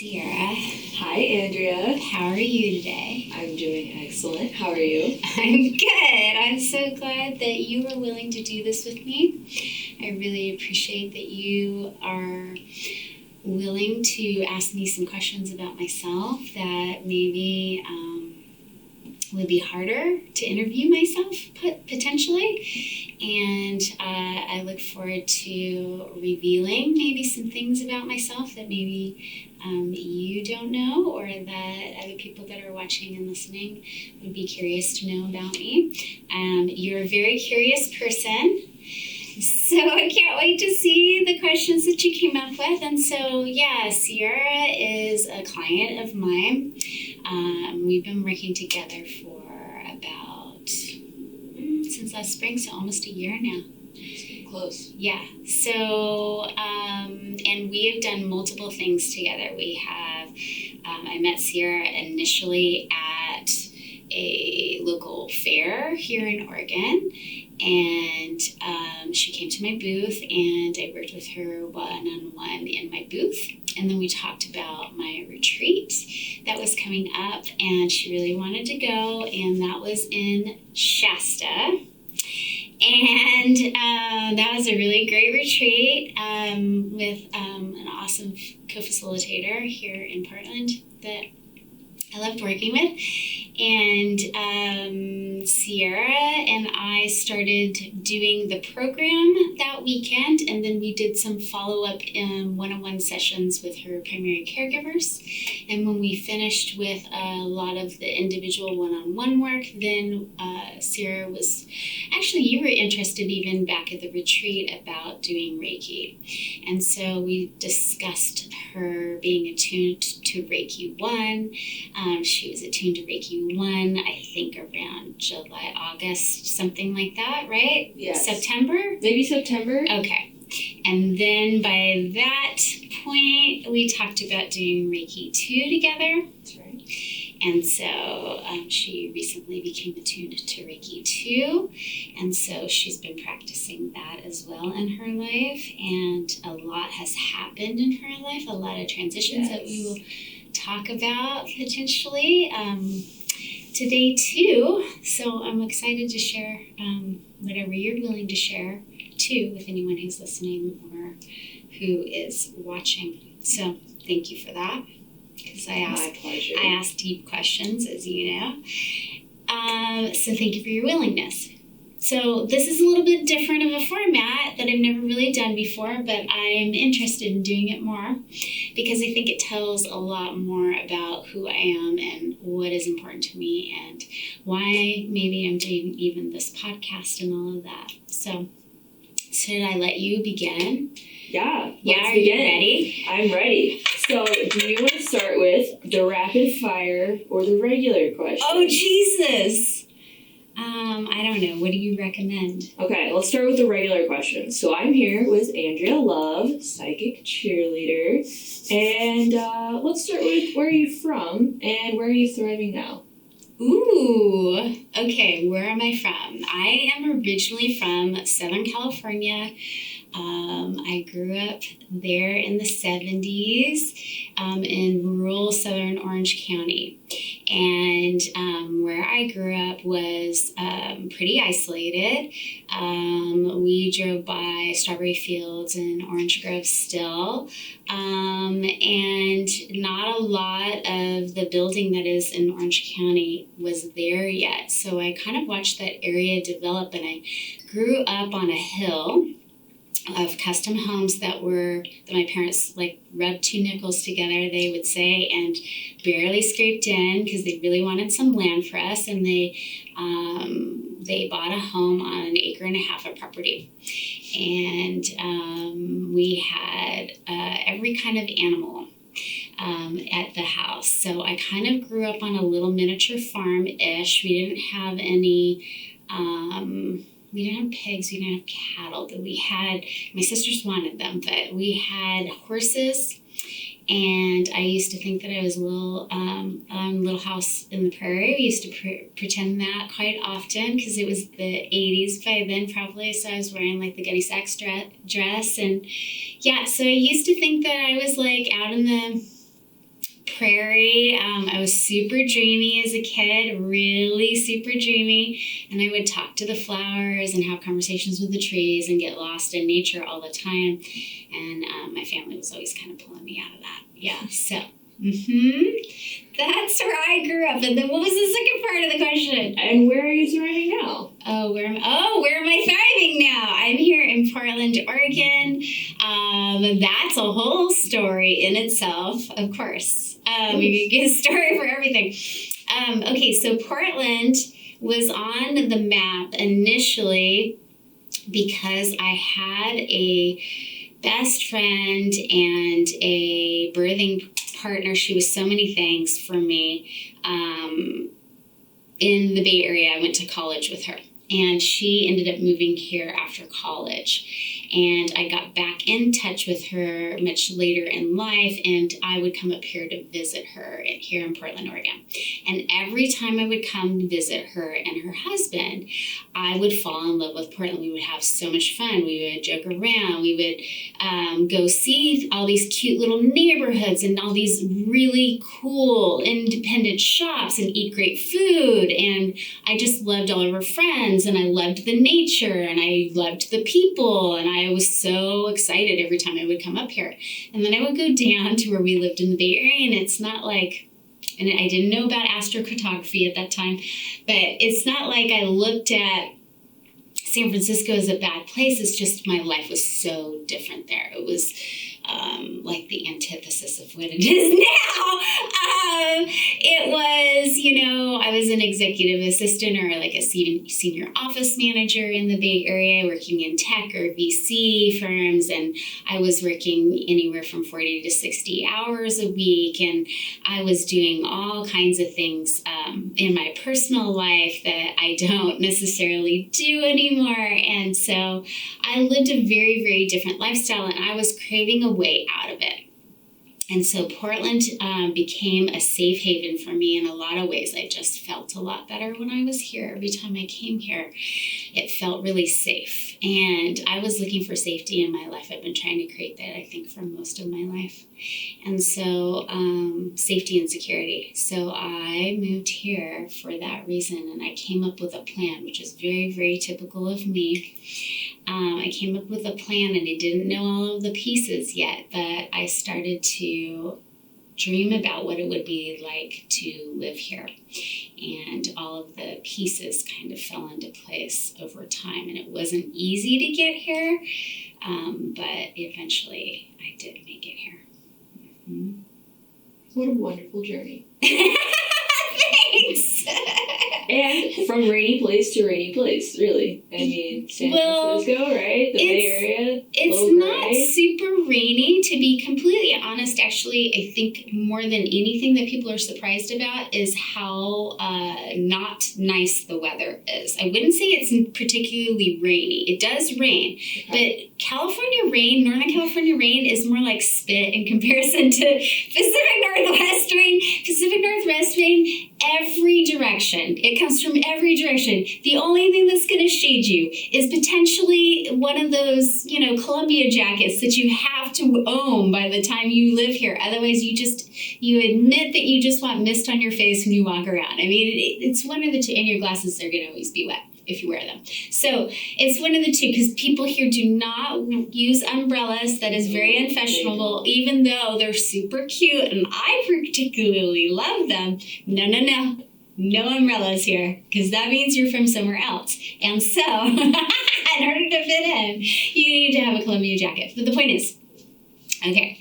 Sierra. Hi, Andrea. How are you today? I'm doing excellent. How are you? I'm good. I'm so glad that you were willing to do this with me. I really appreciate that you are willing to ask me some questions about myself that maybe would be harder to interview myself, potentially. And I look forward to revealing maybe some things about myself that maybe you don't know, or that other people that are watching and listening would be curious to know about me. You're a very curious person. So I can't wait to see the questions that you came up with. And so, yeah, Cierra is a client of mine. We've been working together for about, since last spring, so almost a year now. Close. Yeah. So, and we have done multiple things together. We have, I met Cierra initially at a local fair here in Oregon. And she came to my booth, and I worked with her one-on-one in my booth. And then we talked about my retreat that was coming up, and she really wanted to go, and that was in Shasta. And that was a really great retreat with an awesome co-facilitator here in Portland that I loved working with. And Cierra and I started doing the program that weekend, and then we did some follow-up one-on-one sessions with her primary caregivers. And when we finished with a lot of the individual one-on-one work, then Cierra was, actually you were interested even back at the retreat about doing Reiki. And so we discussed her being attuned to Reiki 1. She was attuned to Reiki 1, I think around July, August, something like that, right? Yes. September? Maybe September. Okay. And then by that point, we talked about doing Reiki 2 together. That's right. And so she recently became attuned to Reiki 2. And so she's been practicing that as well in her life. And a lot has happened in her life, a lot of transitions that we will talk about potentially today too. So I'm excited to share whatever you're willing to share too with anyone who's listening or who is watching. So thank you for that, because My pleasure. I ask deep questions, as you know. So thank you for your willingness. So this is a little bit different of a format that I've never really done before, but I'm interested in doing it more because I think it tells a lot more about who I am and what is important to me and why maybe I'm doing even this podcast and all of that. So should I let you begin? Yeah. Are you ready? I'm ready. So do you want to start with the rapid fire or the regular question? Oh, Jesus! I don't know. What do you recommend? Okay, let's start with the regular questions. So I'm here with Andrea Love, psychic cheerleader. And let's start with where are you from and where are you thriving now? Ooh, okay, where am I from? I am originally from Southern California. I grew up there in the 70s in rural southern Orange County. And where I grew up was pretty isolated. We drove by strawberry fields and orange groves still. And not a lot of the building that is in Orange County was there yet. So I kind of watched that area develop, and I grew up on a hill of custom homes that my parents like rubbed 2 nickels together, they would say, and barely scraped in because they really wanted some land for us. And they bought a home on 1.5 acres of property. And we had every kind of animal at the house. So I kind of grew up on a little miniature farm-ish. We didn't have any we didn't have pigs, we didn't have cattle, but we had, my sisters wanted them, but we had horses, and I used to think that I was a little house in the prairie. We used to pretend that quite often because it was the 80s by then probably, so I was wearing like the Gunny Sacks dress, and yeah, so I used to think that I was like out in the prairie. I was super dreamy as a kid, really super dreamy. And I would talk to the flowers and have conversations with the trees and get lost in nature all the time. And my family was always kind of pulling me out of that. Yeah, so that's where I grew up. And then what was the second part of the question? And where are you thriving now? Where am I thriving now? I'm here in Portland, Oregon. That's a whole story in itself, of course. You get a story for everything. Okay, so Portland was on the map initially because I had a best friend and a birthing partner. She was so many things for me. In the Bay Area, I went to college with her, and she ended up moving here after college. And I got back in touch with her much later in life, and I would come up here to visit her here in Portland, Oregon. And every time I would come to visit her and her husband, I would fall in love with Portland. We would have so much fun. We would joke around. We would go see all these cute little neighborhoods and all these really cool independent shops and eat great food. And I just loved all of her friends, and I loved the nature, and I loved the people, and I was so excited every time I would come up here. And then I would go down to where we lived in the Bay Area, and it's not like, and I didn't know about astrocartography at that time, but it's not like I looked at San Francisco as a bad place. It's just my life was so different there. It was like the antithesis of what it is now. It was, I was an executive assistant or like a senior office manager in the Bay Area, working in tech or VC firms, and I was working anywhere from 40 to 60 hours a week, and I was doing all kinds of things in my personal life that I don't necessarily do anymore. And so I lived a very, very different lifestyle, and I was craving a way out of it. And so Portland became a safe haven for me in a lot of ways. I just felt a lot better when I was here. Every time I came here, it felt really safe. And I was looking for safety in my life. I've been trying to create that, I think, for most of my life. And so safety and security. So I moved here for that reason. And I came up with a plan, which is very, very typical of me. I came up with a plan, and I didn't know all of the pieces yet, but I started to dream about what it would be like to live here. And all of the pieces kind of fell into place over time. And it wasn't easy to get here, but eventually I did make it here. Mm-hmm. What a wonderful journey. Thanks. And from rainy place to rainy place, really. I mean, San Francisco, right? The Bay Area. It's not super rainy, to be completely honest. Actually, I think more than anything that people are surprised about is how not nice the weather is. I wouldn't say it's particularly rainy. It does rain, but California rain, Northern California rain, is more like spit in comparison to Pacific Northwest rain. Pacific Northwest rain, every direction. It comes from every direction. The only thing that's going to shade you is potentially one of those, Columbia jackets that you have to own by the time you live here. Otherwise, you admit that you just want mist on your face when you walk around. I mean, it's one of the two, and your glasses are going to always be wet if you wear them. So it's one of the two, because people here do not use umbrellas. That is very unfashionable, even though they're super cute, and I particularly love them. No umbrellas here, because that means you're from somewhere else. And so, in order to fit in, you need to have a Columbia jacket. But the point is, okay,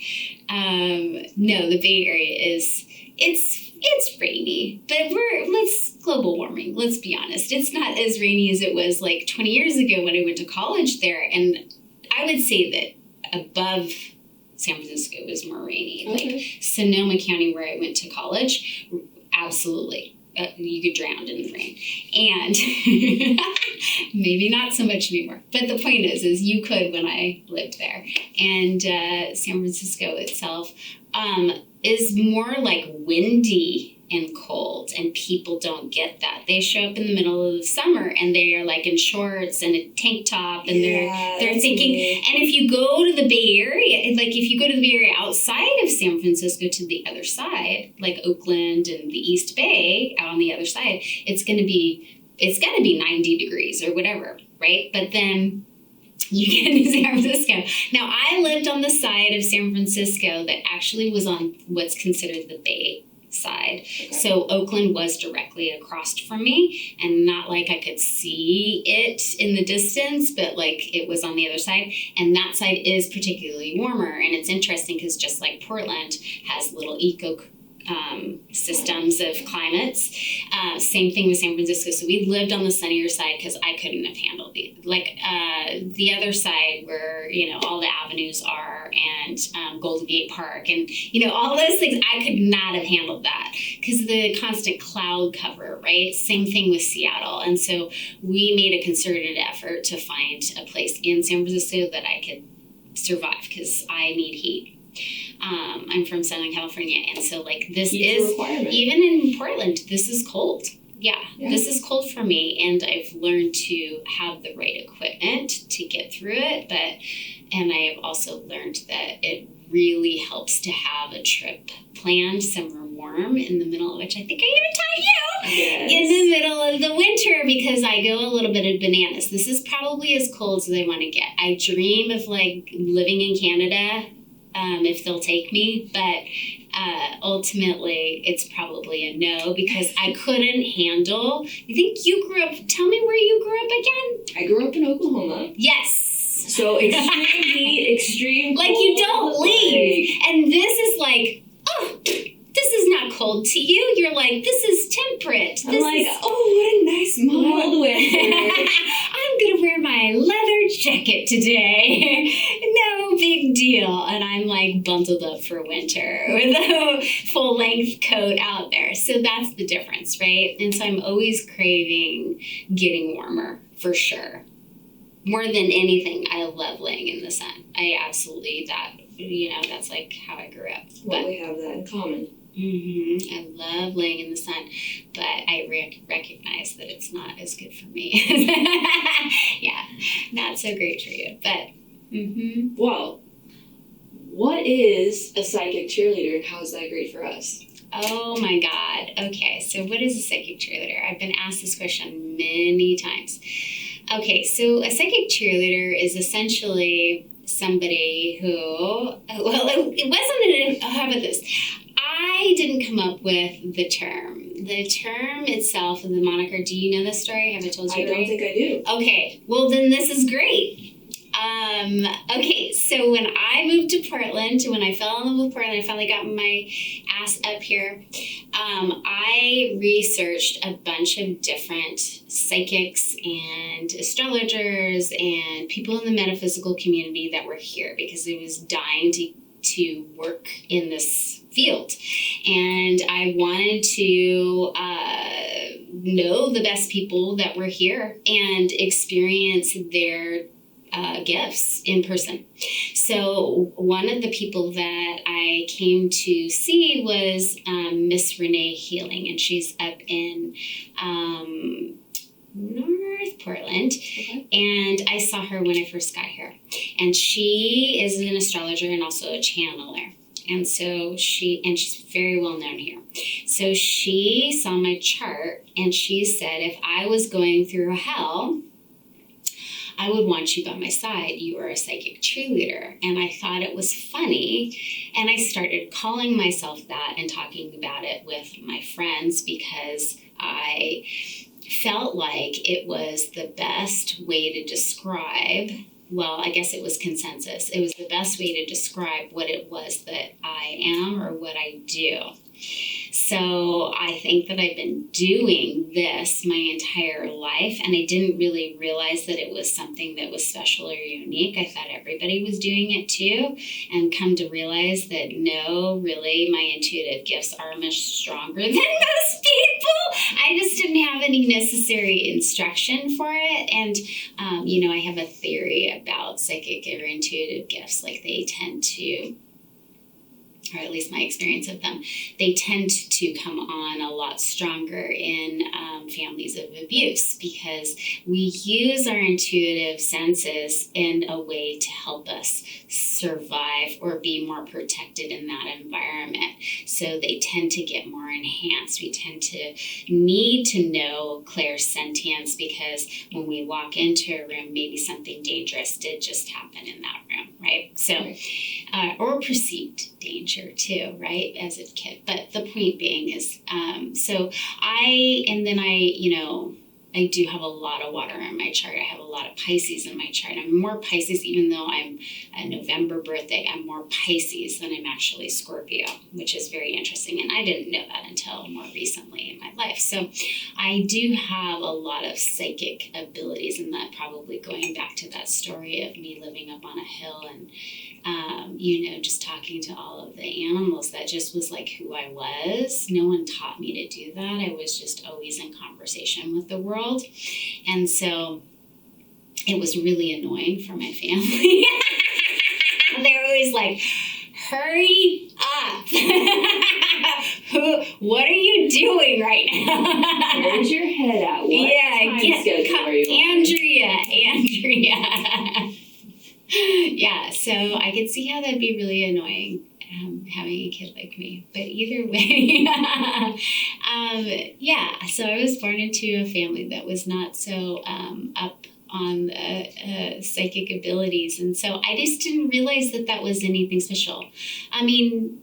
no, the Bay Area it's rainy, but let's global warming. Let's be honest. It's not as rainy as it was like 20 years ago when I went to college there. And I would say that above San Francisco is more rainy. Okay. Like Sonoma County, where I went to college, absolutely. You could drown in the rain. And maybe not so much anymore. But the point is you could when I lived there. And San Francisco itself is more like windy and cold, and people don't get that. They show up in the middle of the summer and they are like in shorts and a tank top, and they're thinking neat. And if you go to the Bay Area, like if you go to the Bay Area outside of San Francisco to the other side, like Oakland and the East Bay out on the other side, it's gonna be 90 degrees or whatever, right? But then you get to San Francisco. Now, I lived on the side of San Francisco that actually was on what's considered the Bay side. Okay. So Oakland was directly across from me, and not like I could see it in the distance, but like it was on the other side. And that side is particularly warmer. And it's interesting because just like Portland has little systems of climates. Same thing with San Francisco. So we lived on the sunnier side because I couldn't have handled the other side where, all the avenues are, and Golden Gate Park and, all those things. I could not have handled that because the constant cloud cover, right? Same thing with Seattle. And so we made a concerted effort to find a place in San Francisco that I could survive because I need heat. I'm from Southern California, and so this is, even in Portland, this is cold. Yeah, this is cold for me, and I've learned to have the right equipment to get through it, and I have also learned that it really helps to have a trip planned somewhere warm in the middle, which I think I even taught you, in the middle of the winter, because I go a little bit of bananas. This is probably as cold as I want to get. I dream of living in Canada, if they'll take me, but ultimately it's probably a no because I couldn't handle. You think you grew up? Tell me where you grew up again. I grew up in Oklahoma. Yes. So extreme heat, extreme cold. You don't leave, and this is this is not cold to you. You're like, this is temperate. I'm what a nice mild winter. I'm going to wear my leather jacket today. No big deal. And I'm bundled up for winter with a full length coat out there. So that's the difference, right? And so I'm always craving getting warmer for sure. More than anything, I love laying in the sun. I absolutely, that's how I grew up. Well, we have that in common. Mm-hmm. I love laying in the sun, but I recognize that it's not as good for me. Yeah, not so great for you, but. Well, what is a psychic cheerleader and how is that great for us? Oh my God. Okay, so what is a psychic cheerleader? I've been asked this question many times. Okay, so a psychic cheerleader is essentially somebody who, it wasn't how about this? I didn't come up with the term. The term itself, the moniker, do you know this story? Have I told you? I don't think I do. Okay, well then this is great. Okay, so when I moved to Portland, when I fell in love with Portland, I finally got my ass up here, I researched a bunch of different psychics and astrologers and people in the metaphysical community that were here because I was dying to work in this field. And I wanted to know the best people that were here and experience their gifts in person. So one of the people that I came to see was Miss Renee Healing, and she's up in North Portland. Okay. And I saw her when I first got here. And she is an astrologer and also a channeler. And so she's very well known here. So she saw my chart and she said, if I was going through hell, I would want you by my side. You are a psychic cheerleader. And I thought it was funny. And I started calling myself that and talking about it with my friends because I felt like it was the best way to describe, well, I guess it was consensus. It was the best way to describe what it was that I am or what I do. So I think that I've been doing this my entire life, and I didn't really realize that it was something that was special or unique. I thought everybody was doing it too, and come to realize that no, really, my intuitive gifts are much stronger than most people. I just didn't have any necessary instruction for it, and I have a theory about psychic or intuitive gifts, like they tend to or at least my experience of them, they tend to come on a lot stronger in families of abuse, because we use our intuitive senses in a way to help us survive or be more protected in that environment. So they tend to get more enhanced. We tend to need to know clairsentience, because when we walk into a room, maybe something dangerous did just happen in that room, right? So, or perceived danger too, right, as a kid. But the point being is, I do have a lot of water in my chart. I have a lot of Pisces in my chart. I'm more Pisces, even though I'm a November birthday, I'm more Pisces than I'm actually Scorpio, which is very interesting. And I didn't know that until more recently in my life. So I do have a lot of psychic abilities, and that probably going back to that story of me living up on a hill and, just talking to all of the animals. That just was like who I was. No one taught me to do that. I was just always in conversation with the world. And so it was really annoying for my family. They're always like, hurry up. What are you doing right now? Where's your head at? What time schedule are you on? Andrea. Yeah, so I could see how that'd be really annoying, having a kid like me. But either way, so I was born into a family that was not so up on psychic abilities. And so I just didn't realize that was anything special. I mean,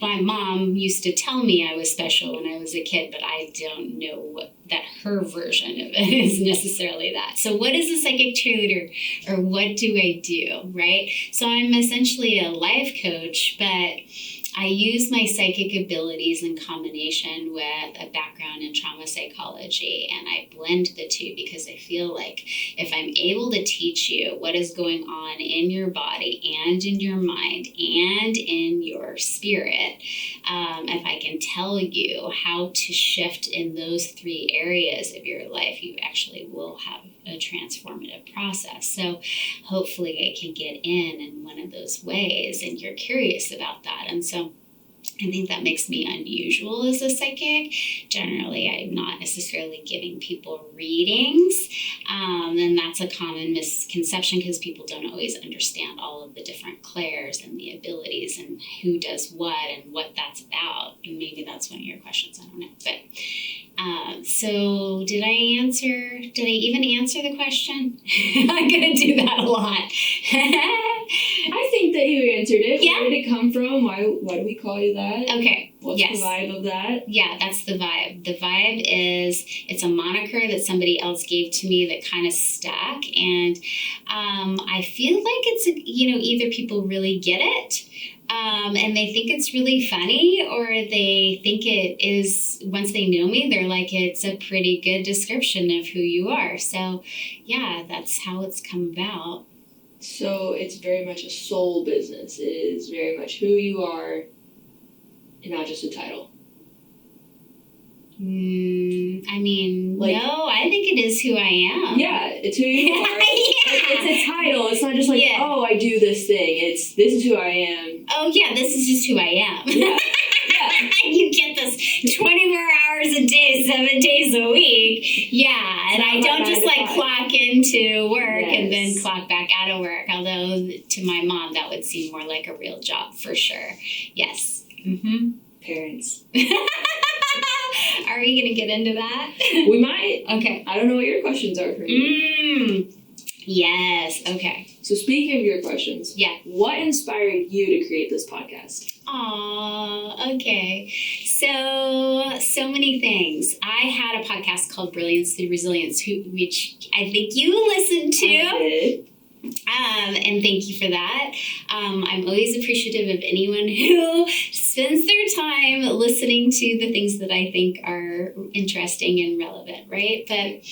my mom used to tell me I was special when I was a kid, but I don't know that her version of it is necessarily that. So what is a psychic cheerleader, or what do I do, right? So I'm essentially a life coach, but I use my psychic abilities in combination with a background in trauma psychology, and I blend the two, because I feel like if I'm able to teach you what is going on in your body and in your mind and in your spirit, if I can tell you how to shift in those three areas of your life, you actually will have a transformative process. So hopefully I can get in one of those ways, and you're curious about that. And so I think that makes me unusual as a psychic. Generally, I'm not necessarily giving people readings, and that's a common misconception, because people don't always understand all of the different clairs and the abilities and who does what and what that's about. And maybe that's one of your questions, I don't know. But so did I even answer the question? I'm going to do that a lot. I think that you answered it. Yeah. Where did it come from? Why do we call you that? Okay. What's the vibe of that? Yeah, that's the vibe. The vibe is, it's a moniker that somebody else gave to me that kind of stuck. And I feel like it's, either people really get it, and they think it's really funny, or they think it is, once they know me, they're like, it's a pretty good description of who you are. So yeah, that's how it's come about. So it's very much a soul business. It is very much who you are, and not just a title. No, I think it is who I am. Yeah, it's who you are. Yeah. It's a title. It's not just like, oh, I do this thing. It's, this is who I am. Oh, yeah, this is just who I am. Yeah. You get this 24 hours a day, 7 days a week. Yeah, and I don't just clock into work and then clock back out of work. Although to my mom, that would seem more like a real job for sure. Yes. Mm-hmm. Parents. Are we going to get into that? We might. Okay. I don't know what your questions are for me. Yes. Okay. So speaking of your questions, what inspired you to create this podcast? Okay. So many things. I had a podcast called Brilliance Through Resilience, which I think you listened to. I did. And thank you for that. I'm always appreciative of anyone who spends their time listening to the things that I think are interesting and relevant, right? But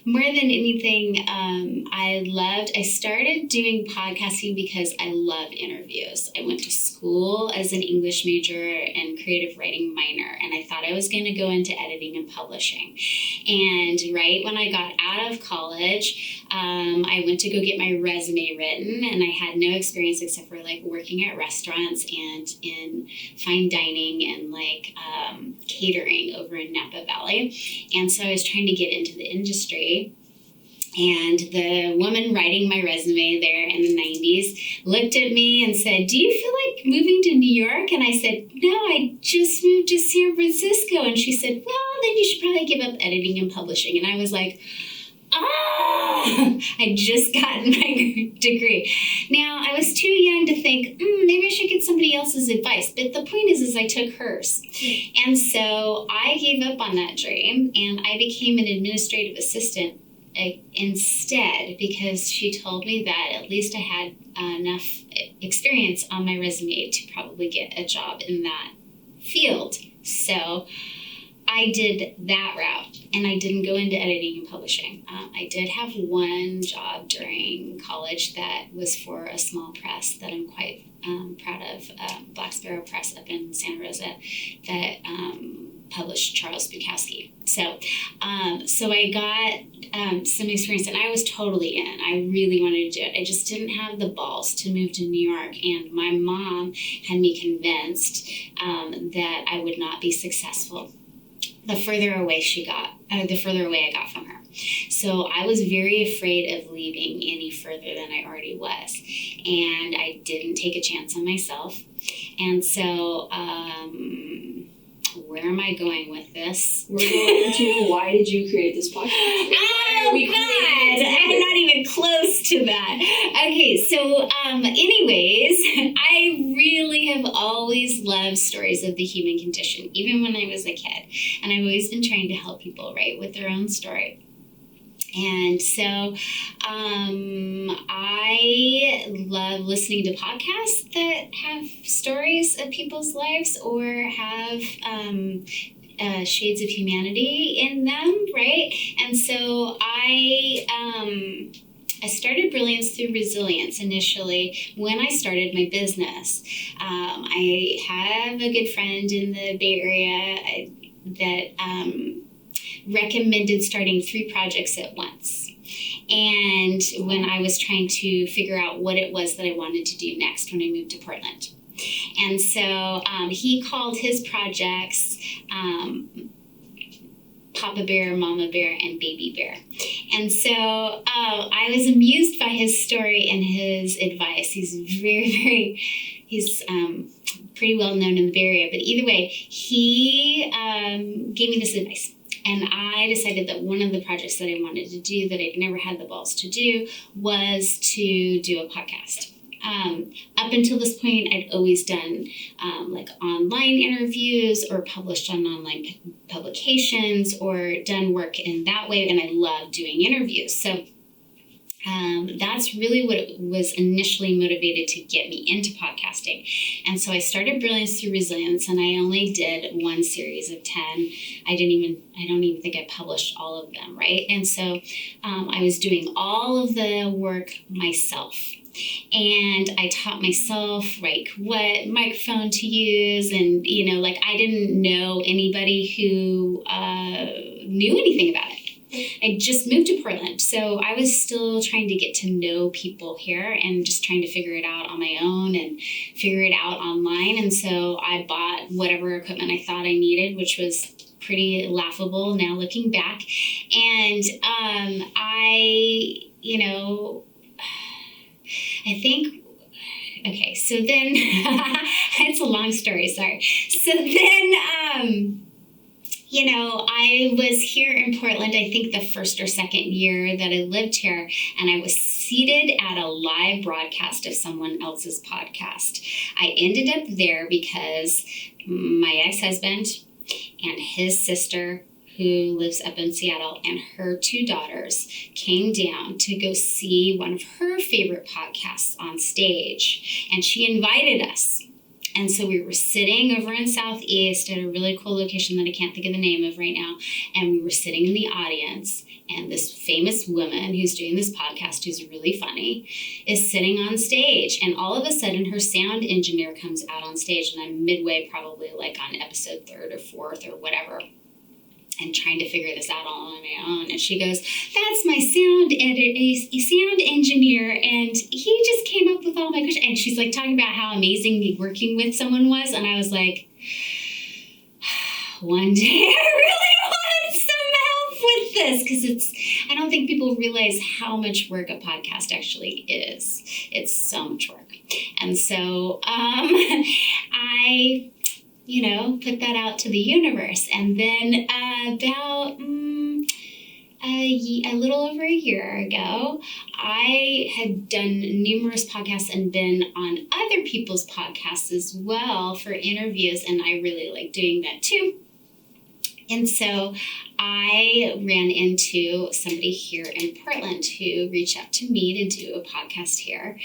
more than anything, I started doing podcasting because I love interviews. I went to school as an English major and creative writing minor, and I thought I was going to go into editing and publishing. And right when I got out of college, I went to go get my resume resume written, and I had no experience except for like working at restaurants and in fine dining and like catering over in Napa Valley. And so I was trying to get into the industry. And the woman writing my resume there in the 90s looked at me and said, "Do you feel like moving to New York?" And I said, "No, I just moved to San Francisco." And she said, "Well, then you should probably give up editing and publishing." And I was like, I'd just gotten my degree. Now, I was too young to think, maybe I should get somebody else's advice. But the point is I took hers. And so I gave up on that dream, and I became an administrative assistant instead, because she told me that at least I had enough experience on my resume to probably get a job in that field. So I did that route, and I didn't go into editing and publishing. I did have one job during college that was for a small press that I'm quite proud of, Black Sparrow Press up in Santa Rosa, that published Charles Bukowski. So I got some experience, and I was totally in. I really wanted to do it. I just didn't have the balls to move to New York, and my mom had me convinced that I would not be successful the further away I got from her. So I was very afraid of leaving any further than I already was, and I didn't take a chance on myself. And so where am I going with this? We're going to why did you create this podcast? Oh, God! I'm not even close to that. Okay, so anyways, I really have always loved stories of the human condition, even when I was a kid. And I've always been trying to help people, right, with their own story. And so I love listening to podcasts that have stories of people's lives or have shades of humanity in them, right? And so I started Brilliance Through Resilience initially when I started my business. I have a good friend in the Bay Area that recommended starting 3 projects at once. And when I was trying to figure out what it was that I wanted to do next when I moved to Portland. And so he called his projects Papa Bear, Mama Bear, and Baby Bear. And so I was amused by his story and his advice. He's he's pretty well known in the Bay Area. But either way, he gave me this advice. And I decided that one of the projects that I wanted to do that I'd never had the balls to do was to do a podcast. Up until this point, I'd always done like online interviews or published on online publications or done work in that way, and I love doing interviews. So that's really what was initially motivated to get me into podcasting. And so I started Brilliance Through Resilience, and I only did one series of 10. I don't even think I published all of them, right? And so I was doing all of the work myself. And I taught myself like what microphone to use, and I didn't know anybody who knew anything about it. I just moved to Portland, so I was still trying to get to know people here and just trying to figure it out on my own and figure it out online. And so I bought whatever equipment I thought I needed, which was pretty laughable now looking back. And I think, okay, so then, it's a long story, sorry. So then, I was here in Portland, I think the first or second year that I lived here, and I was seated at a live broadcast of someone else's podcast. I ended up there because my ex-husband and his sister, who lives up in Seattle, and her 2 daughters came down to go see one of her favorite podcasts on stage, and she invited us. And so we were sitting over in Southeast at a really cool location that I can't think of the name of right now, and we were sitting in the audience, and this famous woman who's doing this podcast, who's really funny, is sitting on stage, and all of a sudden her sound engineer comes out on stage, and I'm midway probably like on episode 3rd or 4th or whatever. and trying to figure this out all on my own. And she goes, that's my sound engineer, and he just came up with all my questions. And she's like talking about how amazing working with someone was. And I was like, one day I really want some help with this, because I don't think people realize how much work a podcast actually is. It's so much work. And so I put that out to the universe. And then about a little over a year ago, I had done numerous podcasts and been on other people's podcasts as well for interviews, and I really like doing that too. And so I ran into somebody here in Portland who reached out to me to do a podcast here.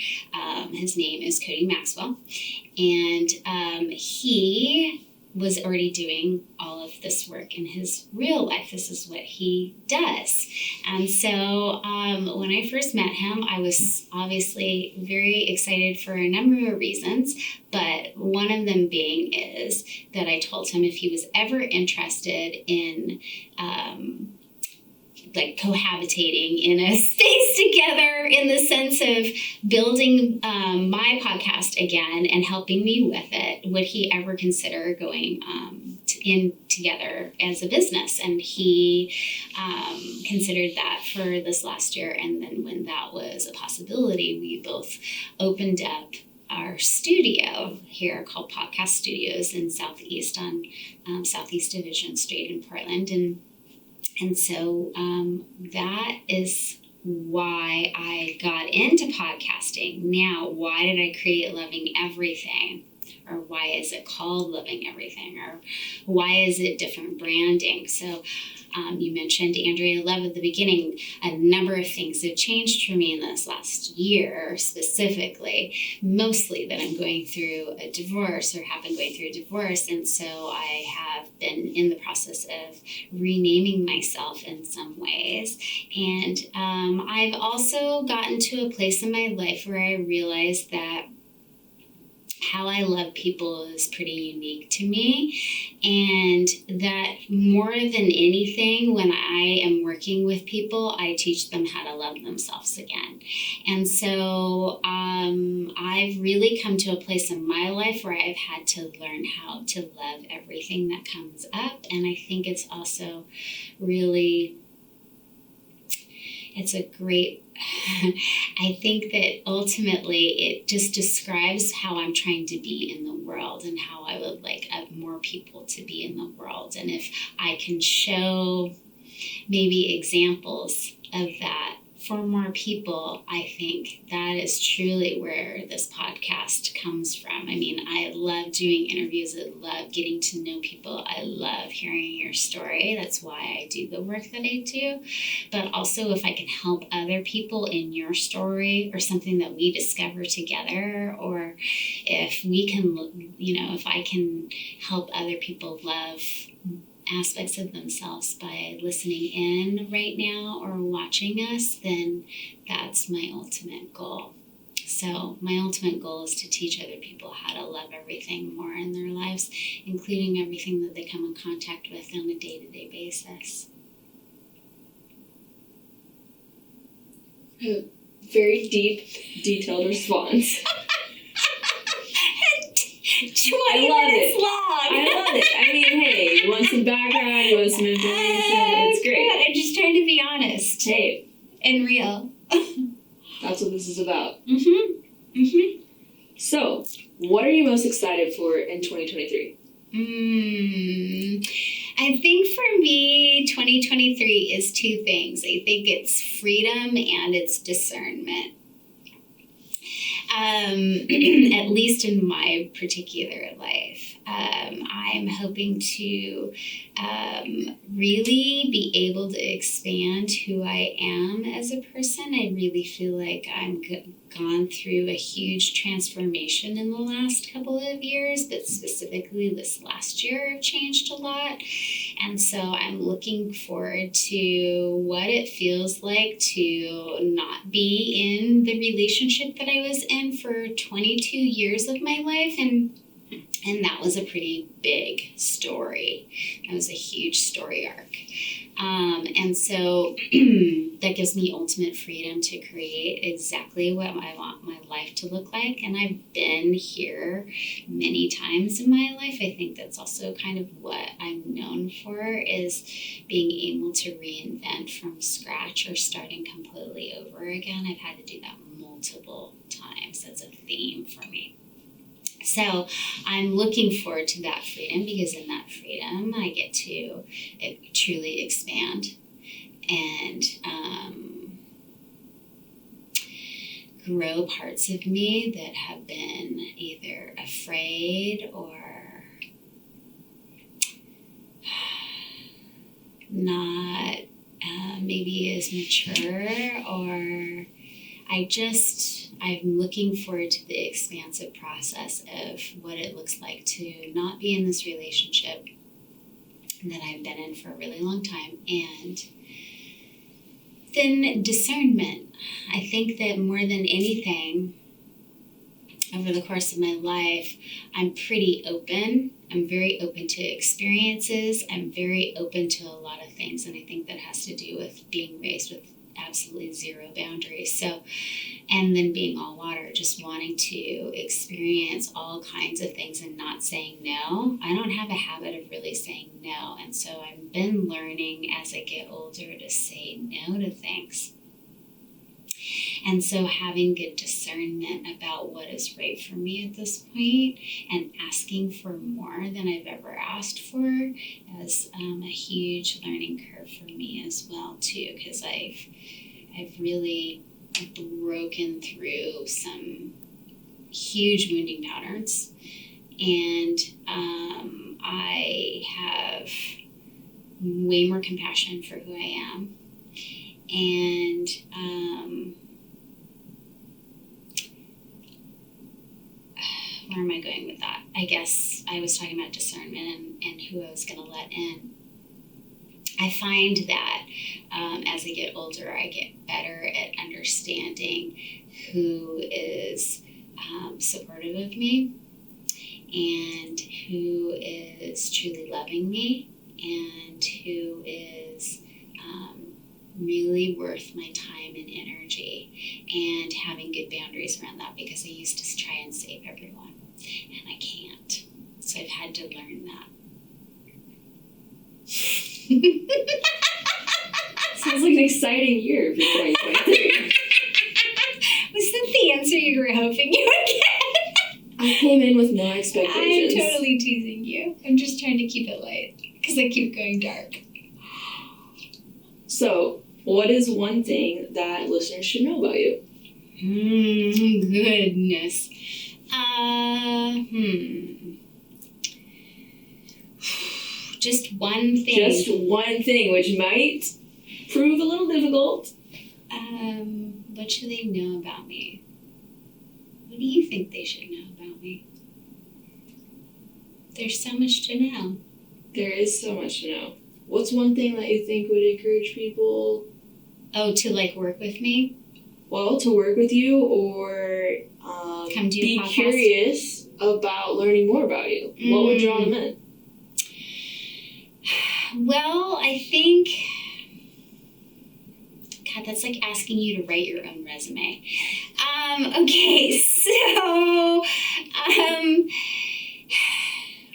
His name is Cody Maxwell, and he was already doing all of this work in his real life. This is what he does. And so when I first met him, I was obviously very excited for a number of reasons, but one of them being is that I told him if he was ever interested in cohabitating in a space together, in the sense of building my podcast again and helping me with it, would he ever consider going in together as a business? And he considered that for this last year. And then when that was a possibility, we both opened up our studio here called Podcast Studios in Southeast on Southeast Division Street in Portland. And so that is why I got into podcasting. Now, why did I create Loving Everything? Or why is it called Loving Everything? Or why is it different branding? So you mentioned Andrea Love at the beginning. A number of things have changed for me in this last year, specifically, mostly that I'm going through a divorce or have been going through a divorce. And so I have been in the process of renaming myself in some ways. And I've also gotten to a place in my life where I realized that how I love people is pretty unique to me, and that more than anything, when I am working with people, I teach them how to love themselves again. And so I've really come to a place in my life where I've had to learn how to love everything that comes up. And I think it's also really, it's a great, I think that ultimately it just describes how I'm trying to be in the world and how I would like more people to be in the world. And if I can show maybe examples of that for more people, I think that is truly where this podcast comes from. I mean, I love doing interviews. I love getting to know people. I love hearing your story. That's why I do the work that I do. But also, if I can help other people in your story or something that we discover together, or if we can, if I can help other people love aspects of themselves by listening in right now or watching us, then that's my ultimate goal. So my ultimate goal is to teach other people how to love everything more in their lives, including everything that they come in contact with on a day-to-day basis. A very deep, detailed response. 20 minutes long. I love it. I mean, hey, you want some background, you want some information, it's great. Good. I'm just trying to be honest. Hey. And real. That's what this is about. Mm-hmm. Mm-hmm. So, what are you most excited for in 2023? I think for me, 2023 is two things. I think it's freedom and it's discernment. At least in my particular life, I'm hoping to really be able to expand who I am as a person. I really feel like I'm gone through a huge transformation in the last couple of years, but specifically this last year I've changed a lot. And so I'm looking forward to what it feels like to not be in the relationship that I was in for 22 years of my life, and And that was a pretty big story. That was a huge story arc. And so that gives me ultimate freedom to create exactly what I want my life to look like. And I've been here many times in my life. I think that's also kind of what I'm known for, is being able to reinvent from scratch or starting completely over again. I've had to do that multiple times. That's a theme for me. So I'm looking forward to that freedom, because in that freedom I get to truly expand and grow parts of me that have been either afraid or not maybe as mature, or I'm looking forward to the expansive process of what it looks like to not be in this relationship that I've been in for a really long time. And then discernment. I think that more than anything, over the course of my life, I'm pretty open. I'm very open to experiences. I'm very open to a lot of things. And I think that has to do with being raised with absolutely zero boundaries. So, and then being all water, just wanting to experience all kinds of things and not saying no. I don't have a habit of really saying no. And so I've been learning as I get older to say no to things. And so having good discernment about what is right for me at this point and asking for more than I've ever asked for is a huge learning curve for me as well too, because I've really broken through some huge wounding patterns, and I have way more compassion for who I am. And where am I going with that? I guess I was talking about discernment and who I was going to let in. I find that as I get older, I get better at understanding who is supportive of me and who is truly loving me and who is really worth my time and energy, and having good boundaries around that, because I used to try and save everyone and I can't. So I've had to learn that. Sounds like an exciting year for 2023. Was that the answer you were hoping you would get? I came in with no expectations. I'm totally teasing you. I'm just trying to keep it light because I keep going dark. So, what is one thing that listeners should know about you? Goodness. Just one thing. Just one thing, which might prove a little difficult. What should they know about me? What do you think they should know about me? There's so much to know. There is so much to know. What's one thing that you think would encourage people? Oh, to work with me? Well, to work with you, or come to be your podcast. Curious about learning more about you. What would draw them in? Well, I think, God, that's like asking you to write your own resume. Okay, so,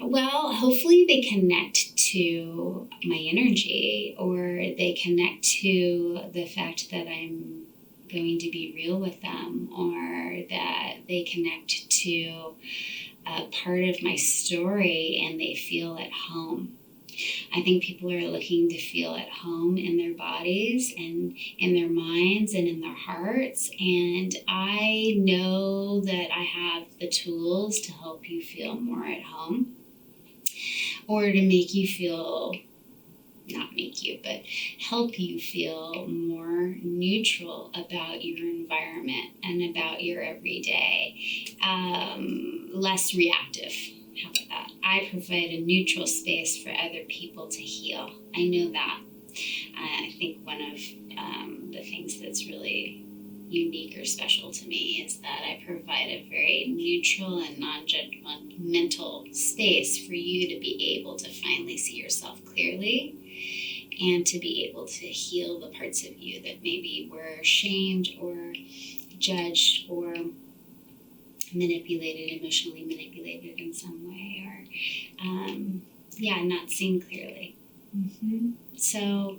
well, hopefully they connect to my energy, or they connect to the fact that I'm going to be real with them, or that they connect to a part of my story and they feel at home. I think people are looking to feel at home in their bodies and in their minds and in their hearts. And I know that I have the tools to help you feel more at home, or to make you feel, not make you, but help you feel more neutral about your environment and about your everyday, less reactive. How about that? I provide a neutral space for other people to heal. I know that. I think one of the things that's really, unique or special to me is that I provide a very neutral and non-judgmental space for you to be able to finally see yourself clearly and to be able to heal the parts of you that maybe were shamed or judged or manipulated, emotionally manipulated in some way, or not seen clearly. Mm-hmm. So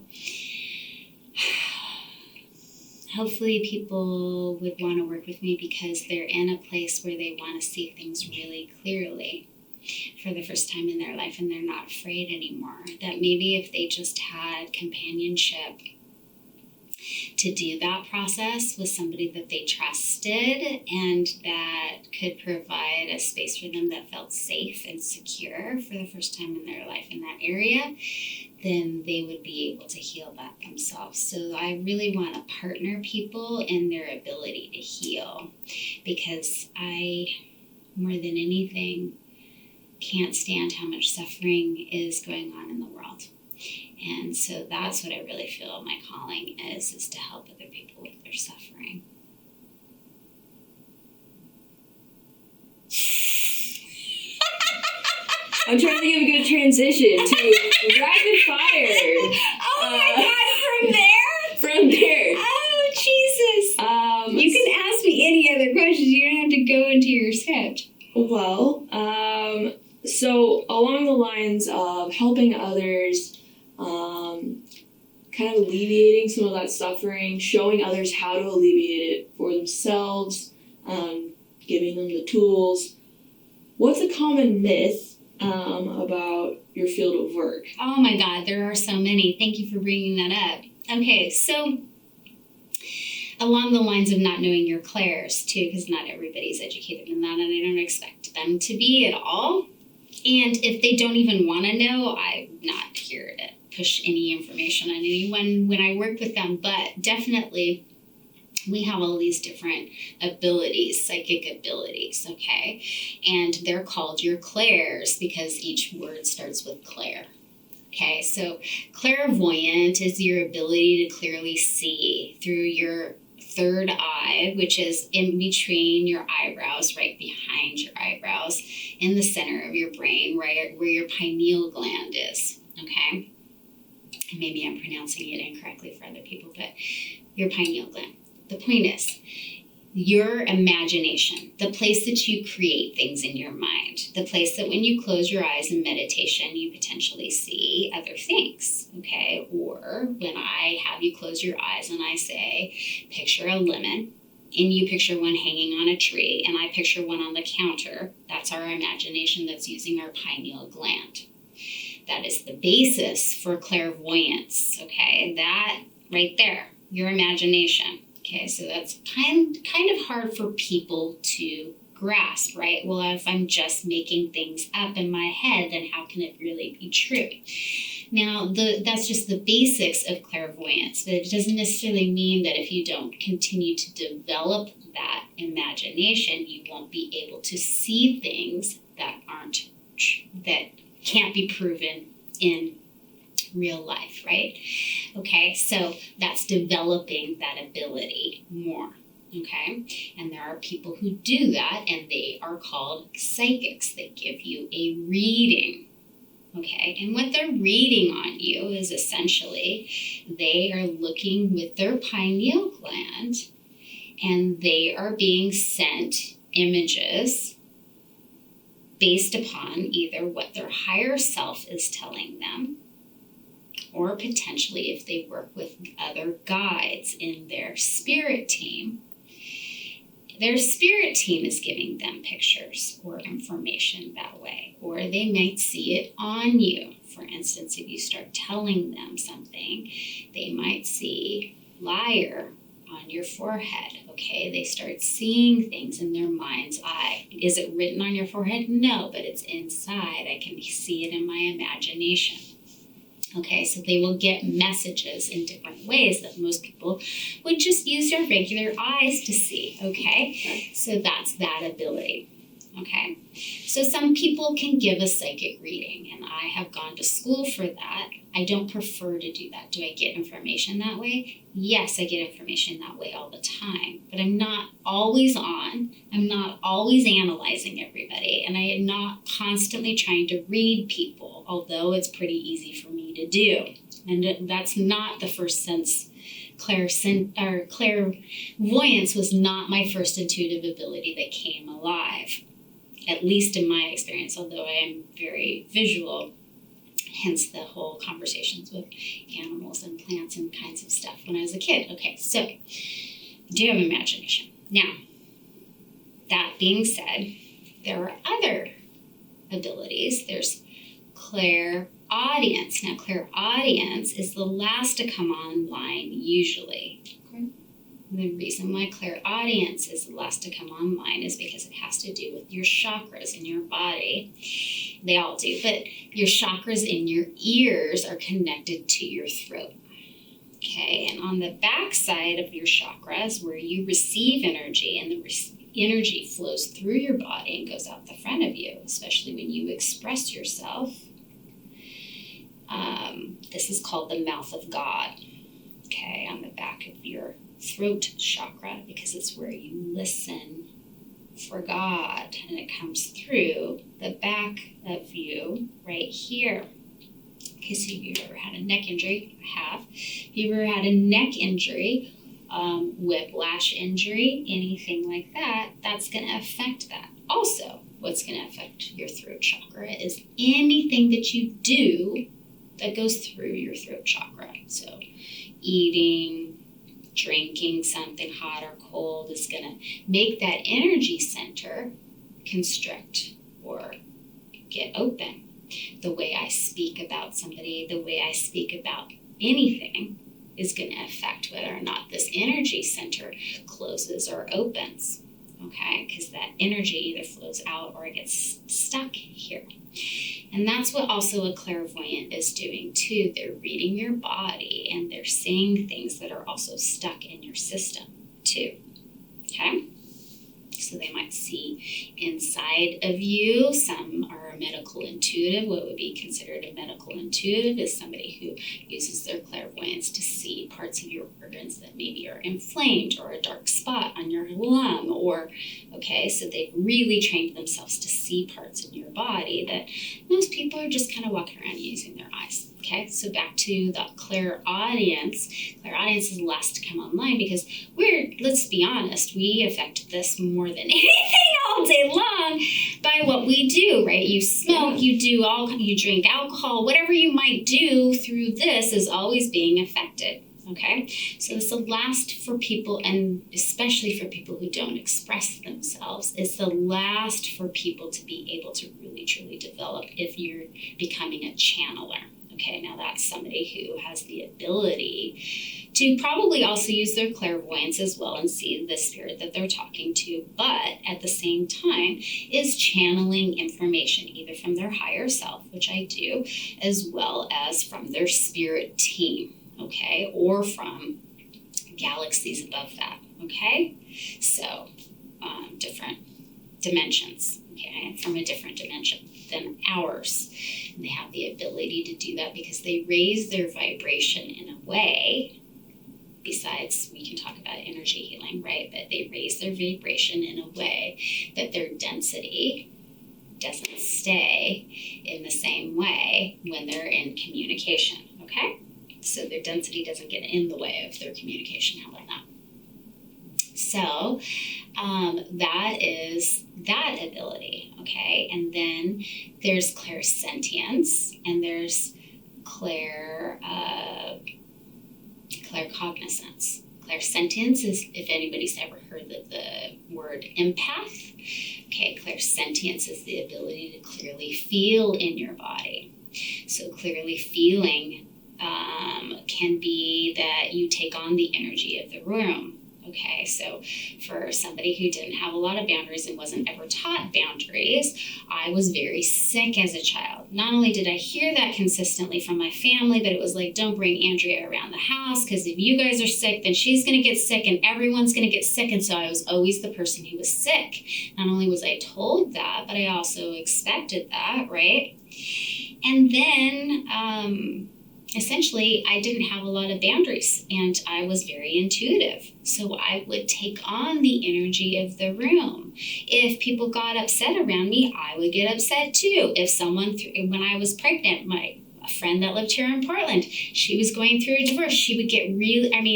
hopefully people would want to work with me because they're in a place where they want to see things really clearly for the first time in their life, and they're not afraid anymore. That maybe if they just had companionship to do that process with somebody that they trusted and that could provide a space for them that felt safe and secure for the first time in their life in that area, then they would be able to heal that themselves. So I really want to partner people in their ability to heal, because I, more than anything, can't stand how much suffering is going on in the world. And so that's what I really feel my calling is to help other people with their suffering. I'm trying to think of a good transition to rapid fire. Oh my God, from there? From there. Oh, Jesus. You can ask me any other questions. You don't have to go into your script. Well, so along the lines of helping others, kind of alleviating some of that suffering, showing others how to alleviate it for themselves, giving them the tools. What's a common myth about your field of work? Oh my God, there are so many. Thank you for bringing that up. Okay, so along the lines of not knowing your clairs too, because not everybody's educated in that, and I don't expect them to be at all. And if they don't even want to know, I'm not here to push any information on anyone when I work with them, but definitely we have all these different abilities, psychic abilities, okay? And they're called your clairs because each word starts with clair. Okay, so clairvoyant is your ability to clearly see through your third eye, which is in between your eyebrows, right behind your eyebrows, in the center of your brain, right where your pineal gland is, okay? And maybe I'm pronouncing it incorrectly for other people, but your pineal gland. The point is, your imagination, the place that you create things in your mind, the place that when you close your eyes in meditation, you potentially see other things, okay? Or when I have you close your eyes and I say, picture a lemon, and you picture one hanging on a tree, and I picture one on the counter, that's our imagination that's using our pineal gland. That is the basis for clairvoyance, okay? That right there, your imagination. Okay, so that's kind of hard for people to grasp, right? Well, if I'm just making things up in my head, then how can it really be true? Now, that's just the basics of clairvoyance, but it doesn't necessarily mean that if you don't continue to develop that imagination, you won't be able to see things that can't be proven in real life, right? Okay, so that's developing that ability more, okay? And there are people who do that, and they are called psychics. They give you a reading, okay? And what they're reading on you is essentially they are looking with their pineal gland, and they are being sent images based upon either what their higher self is telling them, or potentially if they work with other guides in their spirit team, their spirit team is giving them pictures or information that way. Or they might see it on you. For instance, if you start telling them something, they might see liar on your forehead, okay? They start seeing things in their mind's eye. Is it written on your forehead? No, but it's inside. I can see it in my imagination. Okay, so they will get messages in different ways that most people would just use their regular eyes to see, okay? So that's that ability, Okay, so some people can give a psychic reading, and I have gone to school for that. I don't prefer to do that. Do I get information that way? Yes, I get information that way all the time, but I'm not always on. I'm not always analyzing everybody, and I am not constantly trying to read people, although it's pretty easy for me to do. And that's not the first sense. Clairvoyance was not my first intuitive ability that came alive, at least in my experience, although I am very visual, hence the whole conversations with animals and plants and kinds of stuff when I was a kid. Okay, so I do have imagination. Now, that being said, there are other abilities. There's clairaudience. Now, clairaudience is the last to come online usually. Okay. The reason why clairaudience is the last to come online is because it has to do with your chakras in your body. They all do, but your chakras in your ears are connected to your throat. Okay, and on the back side of your chakras, where you receive energy, and the energy flows through your body and goes out the front of you, especially when you express yourself. This is called the mouth of God. Okay, on the back of your throat chakra, because it's where you listen for God, and it comes through the back of you right here. Okay, so if you've ever had a neck injury, I have. If you've ever had a neck injury, whiplash injury, anything like that, that's going to affect that. Also, what's going to affect your throat chakra is anything that you do that goes through your throat chakra. So eating, drinking something hot or cold is going to make that energy center constrict or get open. The way I speak about somebody, the way I speak about anything is going to affect whether or not this energy center closes or opens. Okay, because that energy either flows out or it gets stuck here. And that's what also a clairvoyant is doing too. They're reading your body and they're seeing things that are also stuck in your system too. Okay? So they might see inside of you. Some are medical intuitive. What would be considered a medical intuitive is somebody who uses their clairvoyance to see parts of your organs that maybe are inflamed, or a dark spot on your lung, or, okay, so they've really trained themselves to see parts in your body that most people are just kind of walking around using their eyes. Okay, so back to the clairaudience. Clairaudience is the last to come online because let's be honest, we affect this more than anything all day long by what we do, right? You smoke, you drink alcohol, whatever you might do through this is always being affected. Okay, so it's the last for people, and especially for people who don't express themselves, it's the last for people to be able to really truly develop if you're becoming a channeler. Okay, now that's somebody who has the ability to probably also use their clairvoyance as well and see the spirit that they're talking to, but at the same time is channeling information either from their higher self, which I do, as well as from their spirit team, okay, or from galaxies above that, okay? So, different dimensions, okay, from a different dimension than ours. And they have the ability to do that because they raise their vibration in a way, besides we can talk about energy healing, right? But they raise their vibration in a way that their density doesn't stay in the same way when they're in communication, okay? So their density doesn't get in the way of their communication. How about that? So that is that ability, okay? And then there's clairsentience, and there's claircognizance. Clairsentience is, if anybody's ever heard of the word empath, okay, clairsentience is the ability to clearly feel in your body. So clearly feeling can be that you take on the energy of the room. Okay, so for somebody who didn't have a lot of boundaries and wasn't ever taught boundaries, I was very sick as a child. Not only did I hear that consistently from my family, but it was like, don't bring Andrea around the house because if you guys are sick, then she's going to get sick and everyone's going to get sick. And so I was always the person who was sick. Not only was I told that, but I also expected that, right? And then, essentially, I didn't have a lot of boundaries and I was very intuitive. So I would take on the energy of the room. If people got upset around me, I would get upset too. If someone, when I was pregnant, a friend that lived here in Portland, she was going through a divorce. She would get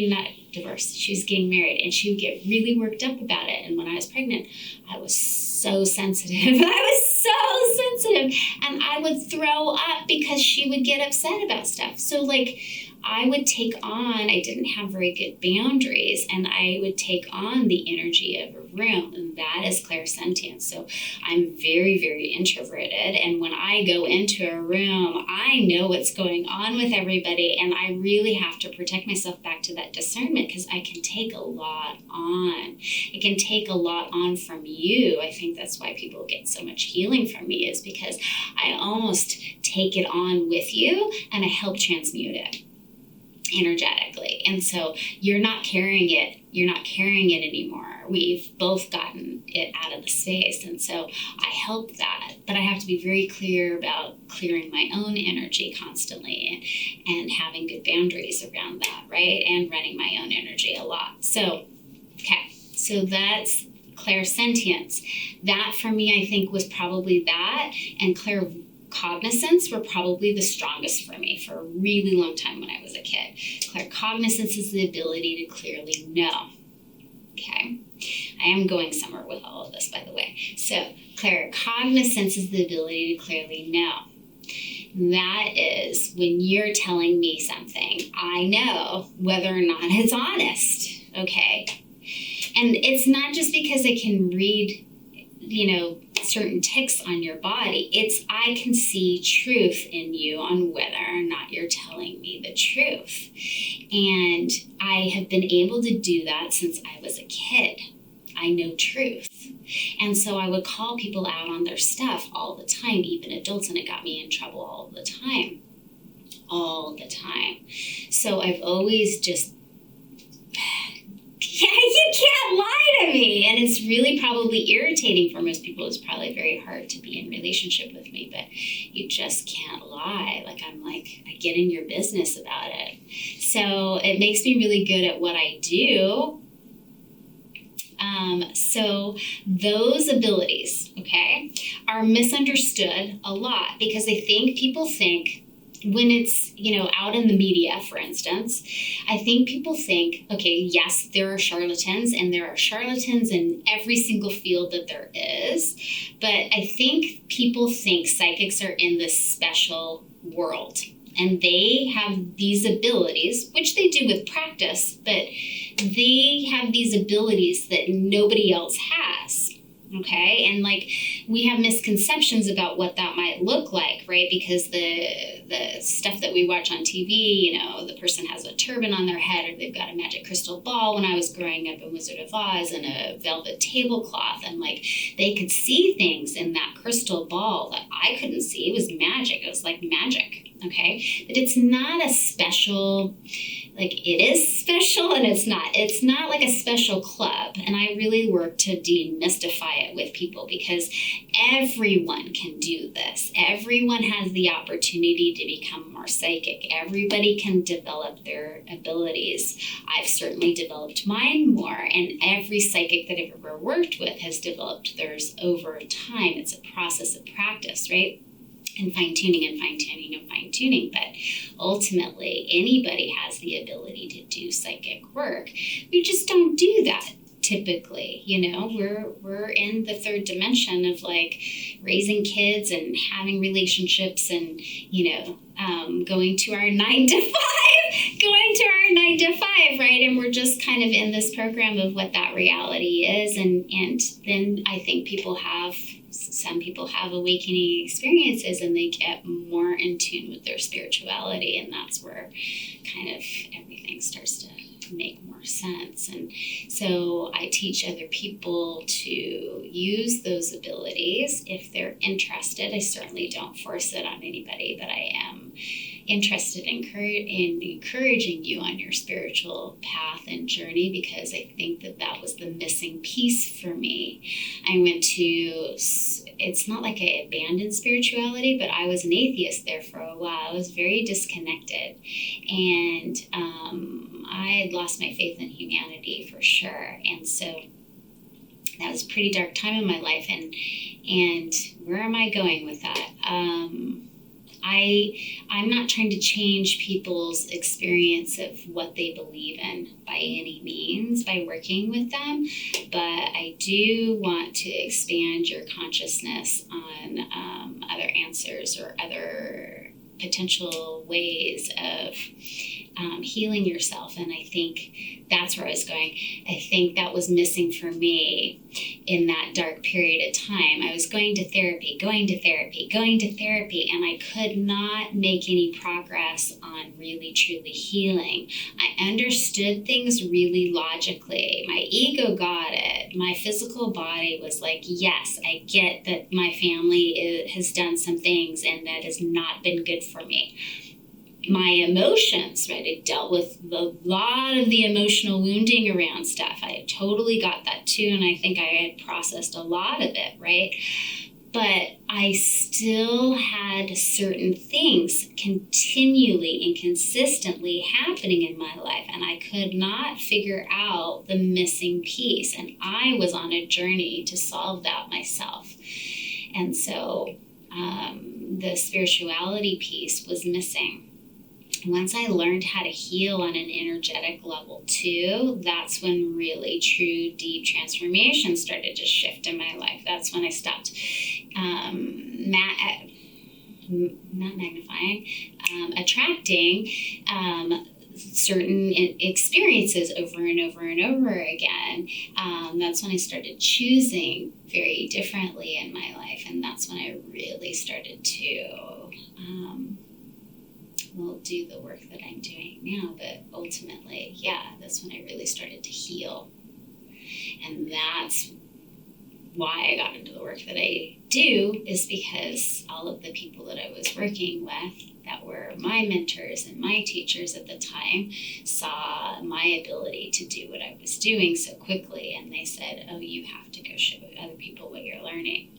not divorced, she was getting married and she would get really worked up about it. And when I was pregnant, I was so sensitive. I was so sensitive and I would throw up because she would get upset about stuff. So I would take on, I didn't have very good boundaries and I would take on the energy of a room, and that is clairsentience. So I'm very, very introverted, and when I go into a room, I know what's going on with everybody, and I really have to protect myself back to that discernment because I can take a lot on. It can take a lot on from you. I think that's why people get so much healing from me, is because I almost take it on with you and I help transmute it energetically. And so you're not carrying it anymore. We've both gotten it out of the space. And so I help that, but I have to be very clear about clearing my own energy constantly and having good boundaries around that, right? And running my own energy a lot. So, okay. So that's clairsentience. That for me, I think was probably that, and claircognizance were probably the strongest for me for a really long time when I was a kid. Claircognizance is the ability to clearly know. Okay. I am going somewhere with all of this, by the way. So claircognizance is the ability to clearly know. That is when you're telling me something, I know whether or not it's honest. Okay. And it's not just because I can read, certain ticks on your body. It's I can see truth in you on whether or not you're telling me the truth. And I have been able to do that since I was a kid. I know truth. And so I would call people out on their stuff all the time, even adults, and it got me in trouble all the time. All the time. So I've always just you can't lie to me. And it's really probably irritating for most people. It's probably very hard to be in relationship with me, but you just can't lie. I get in your business about it. So it makes me really good at what I do. So those abilities, okay, are misunderstood a lot because people think, when it's, out in the media, for instance, I think people think, okay, yes, there are charlatans, and there are charlatans in every single field that there is. But I think people think psychics are in this special world, and they have these abilities, which they do with practice, but they have these abilities that nobody else has. Okay. And we have misconceptions about what that might look like, right? Because the stuff that we watch on TV, the person has a turban on their head or they've got a magic crystal ball. When I was growing up in Wizard of Oz, and a velvet tablecloth, and they could see things in that crystal ball that I couldn't see. It was magic. It was like magic. Okay. But it's not a special, it is special and it's not like a special club. And I really work to demystify it with people because everyone can do this. Everyone has the opportunity to become more psychic. Everybody can develop their abilities. I've certainly developed mine more, and every psychic that I've ever worked with has developed theirs over time. It's a process of practice, right? And fine-tuning and fine-tuning and fine-tuning. But ultimately, anybody has the ability to do psychic work. We just don't do that typically. We're in the third dimension of raising kids and having relationships and, going to our 9 to 5, right? And we're just kind of in this program of what that reality is. And then I think some people have awakening experiences and they get more in tune with their spirituality, and that's where kind of everything starts to make more sense. And So I teach other people to use those abilities if they're interested. I certainly don't force it on anybody, but I am interested in encouraging you on your spiritual path and journey, because I think that was the missing piece for me. I went to, it's not like I abandoned spirituality, but I was an atheist there for a while. I was very disconnected, and I had lost my faith in humanity for sure. And so that was a pretty dark time in my life. And where am I going with that? I'm not trying to change people's experience of what they believe in by any means by working with them, but I do want to expand your consciousness on other answers or other potential ways of healing yourself. And I think that's where I was going. I think that was missing for me in that dark period of time. I was going to therapy, and I could not make any progress on really, truly healing. I understood things really logically. My ego got it. My physical body was like, yes, I get that my family has done some things and that has not been good for me. My emotions, right? I dealt with a lot of the emotional wounding around stuff. I totally got that too, and I think I had processed a lot of it, right? But I still had certain things continually and consistently happening in my life, and I could not figure out the missing piece, and I was on a journey to solve that myself. And so the spirituality piece was missing. Once I learned how to heal on an energetic level too, that's when really true deep transformation started to shift in my life. That's when I stopped attracting certain experiences over and over and over again. That's when I started choosing very differently in my life, and that's when I really started to do the work that I'm doing now. But ultimately, that's when I really started to heal. And that's why I got into the work that I do, is because all of the people that I was working with that were my mentors and my teachers at the time saw my ability to do what I was doing so quickly, and they said, oh, you have to go show other people what you're learning.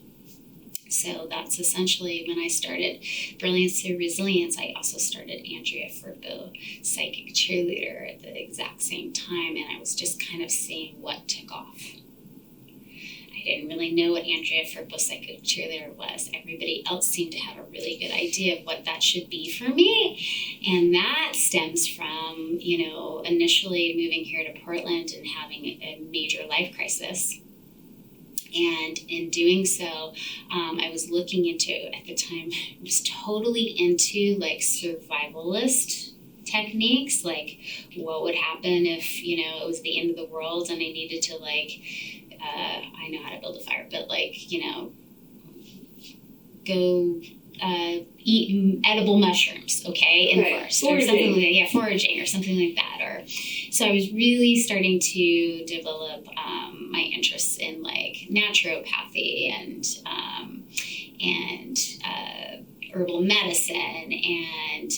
So that's essentially when I started Brilliance Through Resilience. I also started Andrea Furbo, Psychic Cheerleader, at the exact same time, and I was just kind of seeing what took off. I didn't really know what Andrea Furbo, Psychic Cheerleader was. Everybody else seemed to have a really good idea of what that should be for me, and that stems from, initially moving here to Portland and having a major life crisis. And in doing so, I was looking into, at the time, I was totally into survivalist techniques, like what would happen if, it was the end of the world and I needed to I know how to build a fire, but go eat edible mushrooms, first, or something like that. Yeah, foraging or something like that. So I was really starting to develop my interests in naturopathy and herbal medicine and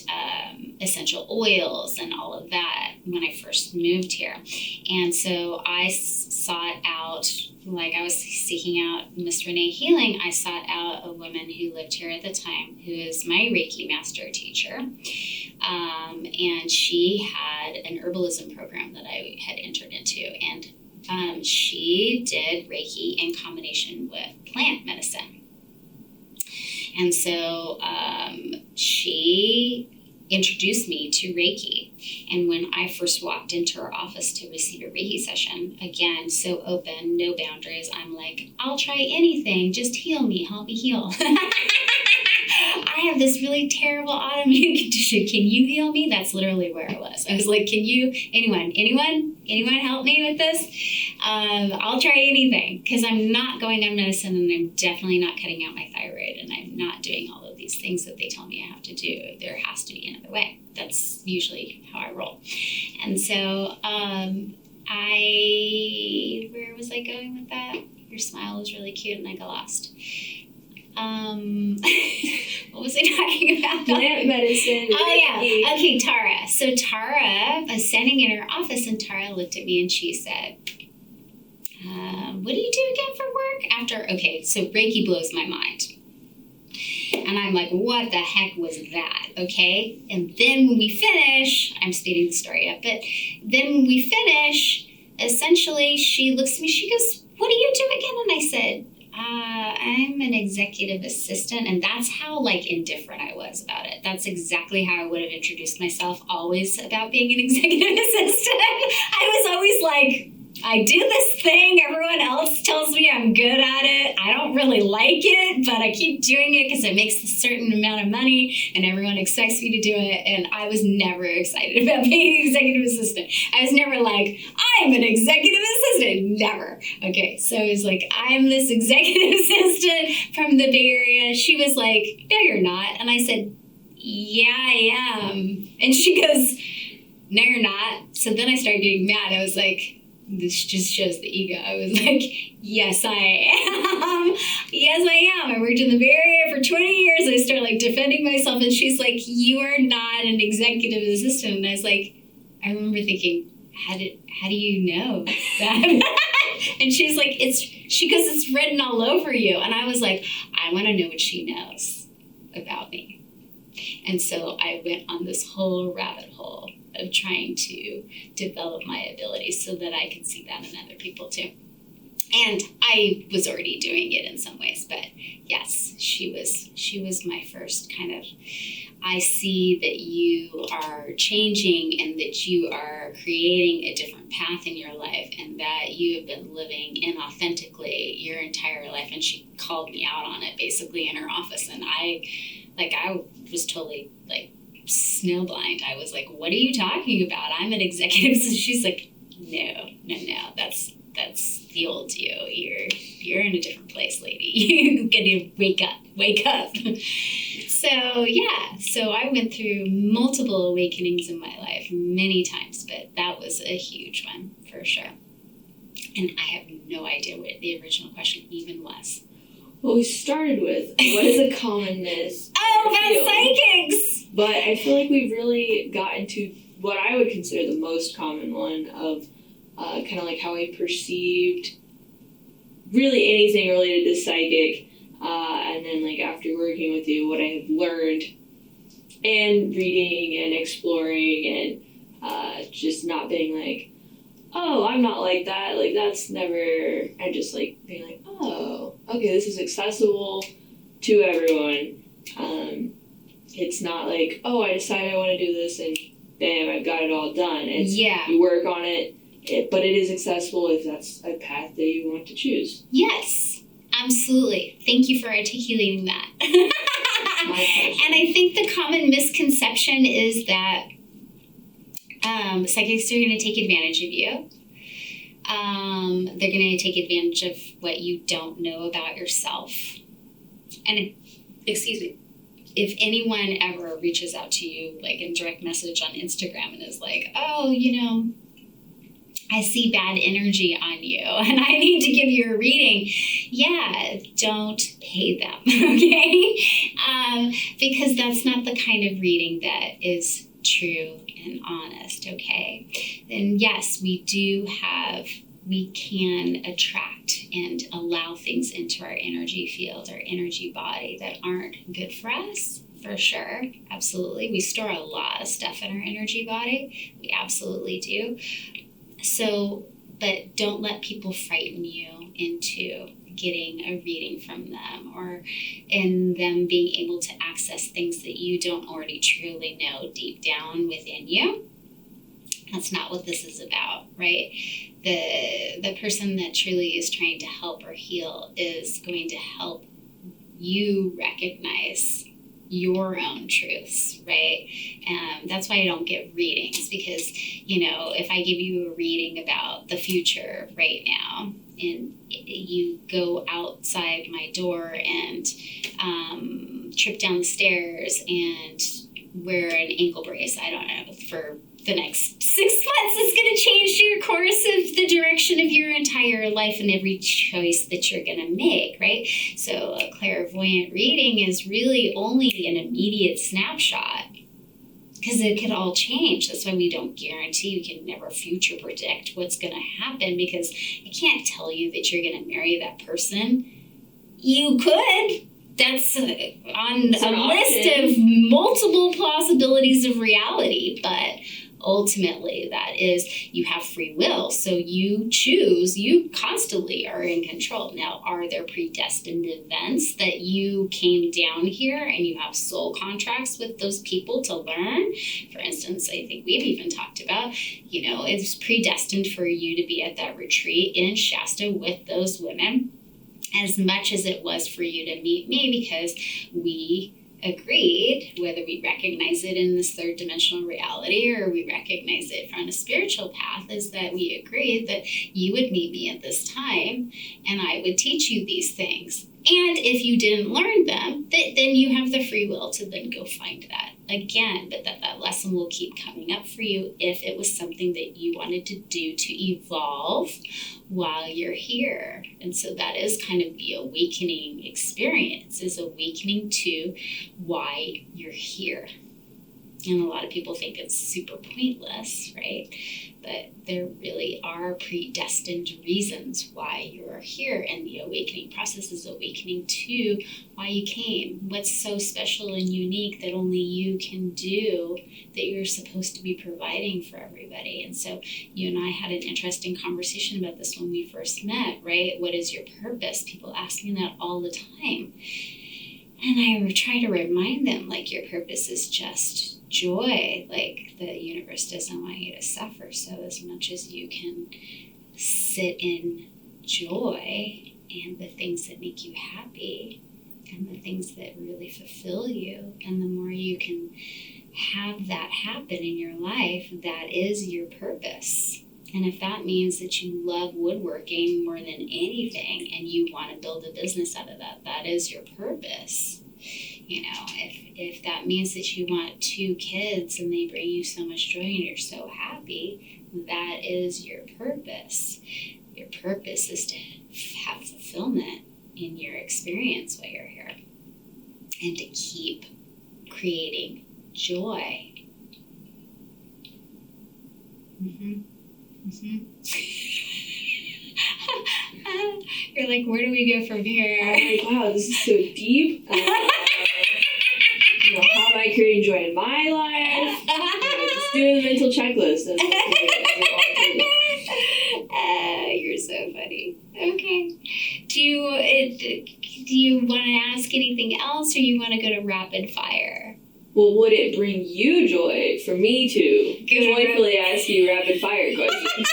essential oils and all of that when I first moved here. And so I sought out, I was seeking out Miss Renee Healing, I sought out a woman who lived here at the time who is my Reiki master teacher. And she had an herbalism program that I had entered into. And she did Reiki in combination with plant medicine. And so she introduced me to Reiki. And when I first walked into her office to receive a Reiki session, again, so open, no boundaries, I'm like, I'll try anything, just heal me, help me heal. I have this really terrible autoimmune condition. Can you heal me? That's literally where I was. I was like, can you, anyone help me with this? I'll try anything, because I'm not going on medicine, and I'm definitely not cutting out my thyroid, and I'm not doing all of these things that they tell me I have to do. There has to be another way. That's usually how I roll. And so where was I going with that? Your smile was really cute and I got lost. What was I talking about? Plant medicine. Oh, yeah. Okay, Tara. So Tara, I was standing in her office and Tara looked at me and she said, what do you do again for work? Okay, so Reiki blows my mind. And I'm like, what the heck was that? Okay. And then when we finish, I'm speeding the story up, but then when we finish, essentially she looks at me, she goes, what do you do again? And I said, I'm an executive assistant. And that's how like indifferent I was about it. That's exactly how I would have introduced myself, always about being an executive assistant. I was always like, I do this thing, everyone else tells me I'm good at it. I don't really like it, but I keep doing it because it makes a certain amount of money and everyone expects me to do it. And I was never excited about being an executive assistant. I was never like, I'm an executive assistant. Never. Okay, so it was like, I'm this executive assistant from the Bay Area. She was like, no, you're not. And I said, yeah, I am. And she goes, no, you're not. So then I started getting mad. I was like, this just shows the ego. I was like, yes, I am. Yes, I am. I worked in the Bay Area for 20 years. I started like defending myself. And she's like, you are not an executive assistant. And I was like, I remember thinking, how do you know that? And she's like, she goes, it's written all over you. And I was like, I want to know what she knows about me. And so I went on this whole rabbit hole of trying to develop my abilities so that I could see that in other people too. And I was already doing it in some ways, but yes, she was my first kind of, I see that you are changing and that you are creating a different path in your life and that you have been living inauthentically your entire life. And she called me out on it basically in her office. And I was totally like snowblind. I was like, what are you talking about? I'm an executive. So she's like, no, that's the old you. You're in a different place, lady. You gotta wake up. So yeah, so I went through multiple awakenings in my life many times, but that was a huge one for sure. And I have no idea what the original question even was. Well, we started with, what is a common myth? About psychics! But I feel like we've really gotten to what I would consider the most common one of kind of like how I perceived really anything related to psychic. And then like after working with you, what I have learned and reading and exploring and just not being like, oh, I'm not like that. Like that's never, and just like being like, oh, okay, this is accessible to everyone. It's not like, oh, I decided I want to do this and bam, I've got it all done. It's, you work on it, but it is accessible if that's a path that you want to choose. Yes, absolutely. Thank you for articulating that. My pleasure. And I think the common misconception is that psychics are going to take advantage of you. They're going to take advantage of what you don't know about yourself. And, excuse me, if anyone ever reaches out to you, like in direct message on Instagram and is like, oh, I see bad energy on you and I need to give you a reading. Yeah, don't pay them, okay? Because that's not the kind of reading that is true and honest, okay? And yes, we can attract and allow things into our energy field, our energy body that aren't good for us, for sure, absolutely. We store a lot of stuff in our energy body. We absolutely do. So, but don't let people frighten you into getting a reading from them or in them being able to access things that you don't already truly know deep down within you. That's not what this is about, right? The person that truly is trying to help or heal is going to help you recognize your own truths, right? That's why I don't get readings because, if I give you a reading about the future right now and you go outside my door and trip down the stairs and wear an ankle brace, I don't know, for the next 6 months, it's going to change your course of the direction of your entire life and every choice that you're going to make, right? So a clairvoyant reading is really only an immediate snapshot, because it could all change. That's why we don't guarantee. We can never future predict what's going to happen, because I can't tell you that you're going to marry that person. You could. That's on a list of multiple possibilities of reality, but ultimately that is, you have free will, so you choose. You constantly are in control. Now, are there predestined events that you came down here and you have soul contracts with those people to learn? For instance, I think we've even talked about, it's predestined for you to be at that retreat in Shasta with those women, as much as it was for you to meet me, because we agreed, whether we recognize it in this third dimensional reality or we recognize it from a spiritual path, is that we agreed that you would meet me at this time and I would teach you these things. And if you didn't learn them, then you have the free will to then go find that again. But that lesson will keep coming up for you if it was something that you wanted to do to evolve while you're here. And so that is kind of the awakening experience, is awakening to why you're here. And a lot of people think it's super pointless, right? But there really are predestined reasons why you're here. And the awakening process is awakening to why you came. What's so special and unique that only you can do, that you're supposed to be providing for everybody. And so you and I had an interesting conversation about this when we first met, right? What is your purpose? People ask me that all the time. And I try to remind them, like, your purpose is just joy. Like, the universe doesn't want you to suffer. So as much as you can sit in joy and the things that make you happy and the things that really fulfill you, and the more you can have that happen in your life, that is your purpose. And if that means that you love woodworking more than anything and you want to build a business out of that, that is your purpose. If that means that you want 2 kids and they bring you so much joy and you're so happy, that is your purpose. Your purpose is to have fulfillment in your experience while you're here, and to keep creating joy. You're like, where do we go from here? I'm like, wow, this is so deep. How am I creating joy in my life? Just doing the mental checklist. You're so funny. Okay. Do you want to ask anything else, or you want to go to rapid fire? Well, would it bring you joy for me to joyfully ask you rapid fire questions?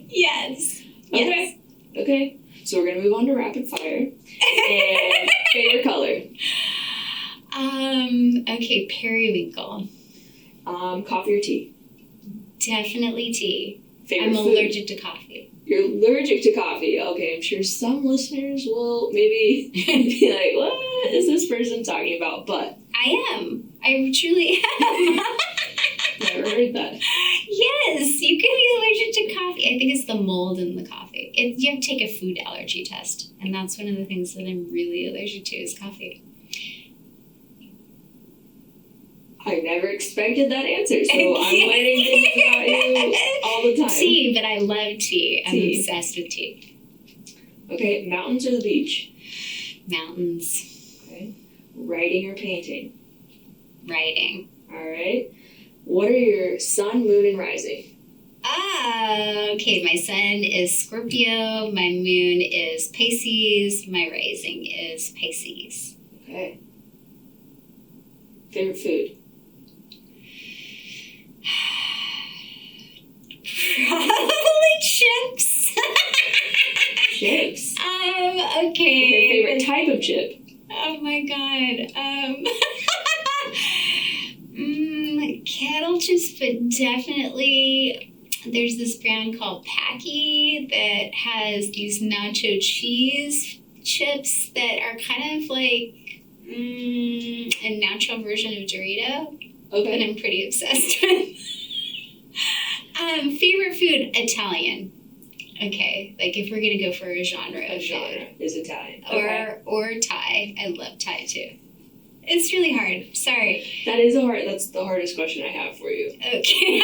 Yes. Okay. So we're gonna move on to rapid fire. And favorite color? Okay, periwinkle. Coffee or tea? Definitely tea. Favorite I'm food? allergic to coffee. You're allergic to coffee. Okay, I'm sure some listeners will maybe be like, what is this person talking about? But I am. I truly am. Never heard that. Yes, you can be allergic to coffee. I think it's the mold in the coffee. You have to take a food allergy test, and that's one of the things that I'm really allergic to is coffee. I never expected that answer, so I'm learning things about you all the time. Tea, but I love tea. I'm obsessed with tea. Okay, mountains or the beach? Mountains. Okay. Writing or painting? Writing. All right. What are your sun, moon, and rising? Okay. My sun is Scorpio. My moon is Pisces. My rising is Pisces. Okay. Favorite food? Probably chips. Chips? Okay. Okay, favorite type of chip? Oh my god. Kettle chips, but definitely there's this brand called Packy that has these nacho cheese chips that are kind of like a natural version of Dorito. Okay. And I'm pretty obsessed with. favorite food, Italian. Okay, like if we're gonna go for a genre of genre food. is Italian. Or Thai. I love Thai too. It's really hard. Sorry. That's the hardest question I have for you. Okay.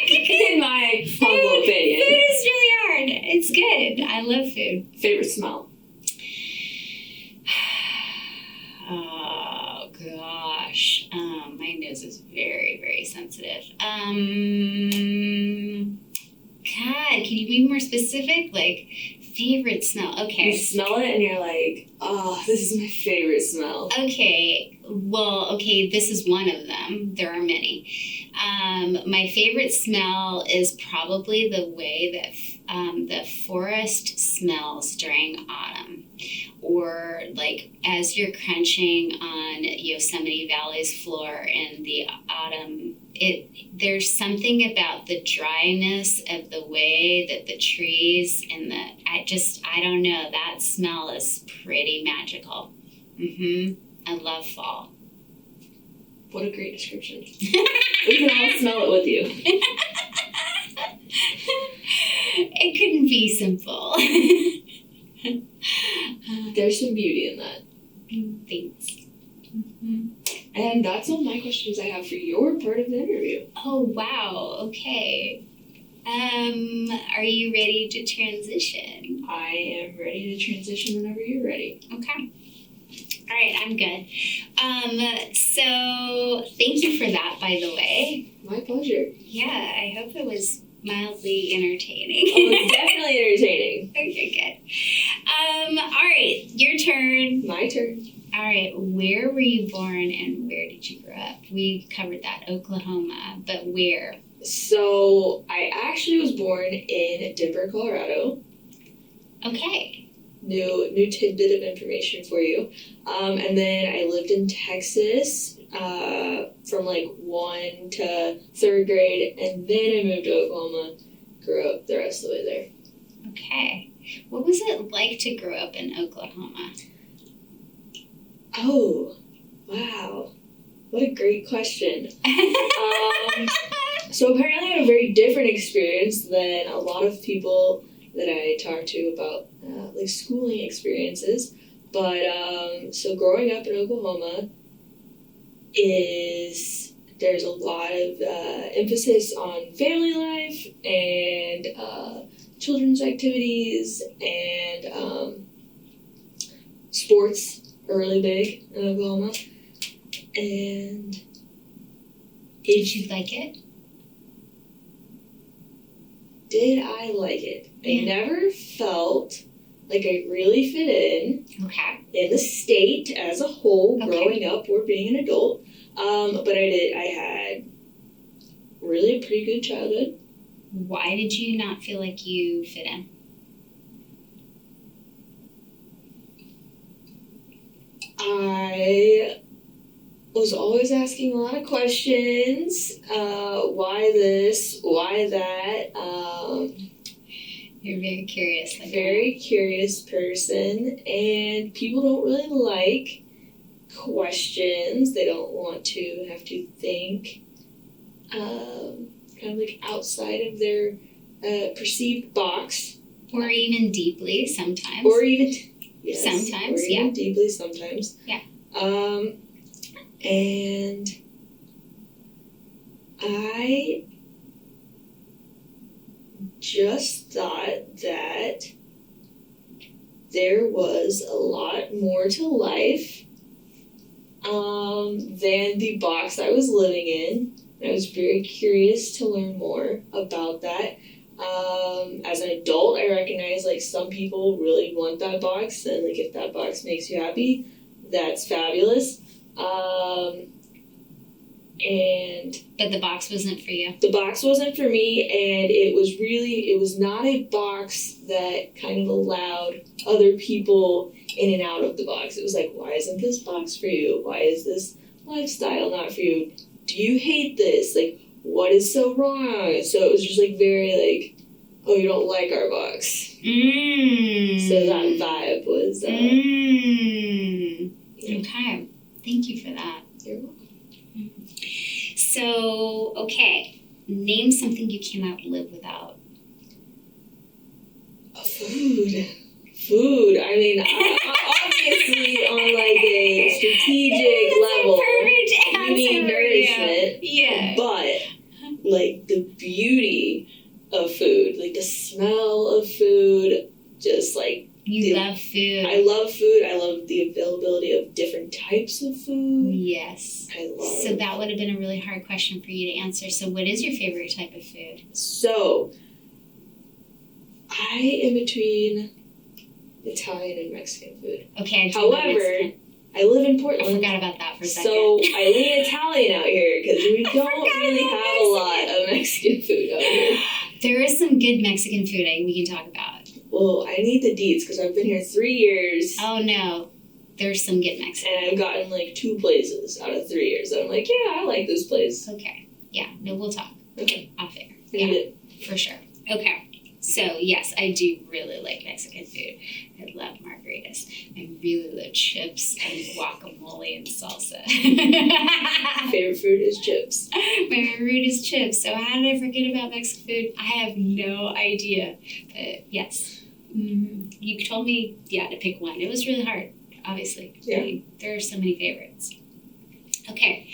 In my humble opinion. Food is really hard. It's good. I love food. Favorite smell? Oh gosh. My nose is very, very sensitive. God, can you be more specific? Like, favorite smell. Okay. You smell it and you're like, oh, this is my favorite smell. Okay. Well, okay, this is one of them. There are many. My favorite smell is probably the way that the forest smells during autumn. Or like as you're crunching on Yosemite Valley's floor in the autumn, there's something about the dryness of the way that the trees and I don't know, that smell is pretty magical. I love fall. What a great description. We can all smell it with you. It couldn't be simple. There's some beauty in that. Thanks. And that's all my questions I have for your part of the interview. Oh, wow. Okay. Are you ready to transition? I am ready to transition whenever you're ready. Okay. All right, I'm good. So thank you for that, by the way. My pleasure. Yeah, I hope it was mildly entertaining. Oh, it's definitely entertaining. Okay, good. All right, your turn. My turn. All right, where were you born and where did you grow up? We covered that, Oklahoma, but where? So I actually was born in Denver, Colorado. Okay. New tidbit of information for you. And then I lived in Texas from like 1 to 3rd grade, and then I moved to Oklahoma, grew up the rest of the way there. Okay. What was it like to grow up in Oklahoma? Oh, wow. What a great question. So apparently I had a very different experience than a lot of people that I talk to about like schooling experiences. But so growing up in Oklahoma there's a lot of emphasis on family life and children's activities, and sports are really big in Oklahoma. And did you like it? Did I like it? Yeah. I never felt like I really fit in. Okay. In the state as a whole, Okay. growing up or being an adult. But I had really a pretty good childhood. Why did you not feel like you fit in? I was always asking a lot of questions. Why this? Why that? You're very curious. Like Very curious person, and people don't really like questions. They don't want to have to think kind of like outside of their perceived box. Or even deeply sometimes. Or even yes, sometimes, or even yeah. deeply sometimes. Yeah. And I just thought that there was a lot more to life than the box I was living in. I was very curious to learn more about that. As an adult, I recognize like some people really want that box, and like if that box makes you happy, that's fabulous. But the box wasn't for you. The box wasn't for me, and it was not a box that kind of allowed other people in and out of the box. It was like, why isn't this box for you? Why is this lifestyle not for you? Do you hate this? Like, what is so wrong? So it was just like very like, oh, you don't like our box. So that vibe was Okay. Thank you for that. You're welcome. So, okay. Name something you cannot live without. Food. I mean, obviously on like a strategic level, you need nourishment. Yeah. But like the beauty of food, like the smell of food, just like you love food. I love food. I love the availability of different types of food. Yes. So that would have been a really hard question for you to answer. So what is your favorite type of food? So I am between Italian and Mexican food. Okay. However, I live in Portland. I forgot about that for a second. So I lean Italian out here because we don't really have a lot of Mexican food out here. There is some good Mexican food we can talk about. Well, I need the deets because I've been here 3 years. Oh no, there's some good Mexican. And I've gotten like 2 places out of 3 years. So I'm like, yeah, I like this place. Okay. Yeah. No, we'll talk. Okay. Off air. I need it. For sure. Okay. So, yes, I do really like Mexican food. I love margaritas. I really love chips and guacamole and salsa. Favorite food is chips. My favorite food is chips. So how did I forget about Mexican food? I have no idea. But, yes. You told me, to pick one. It was really hard, obviously. Yeah. I mean, there are so many favorites. Okay.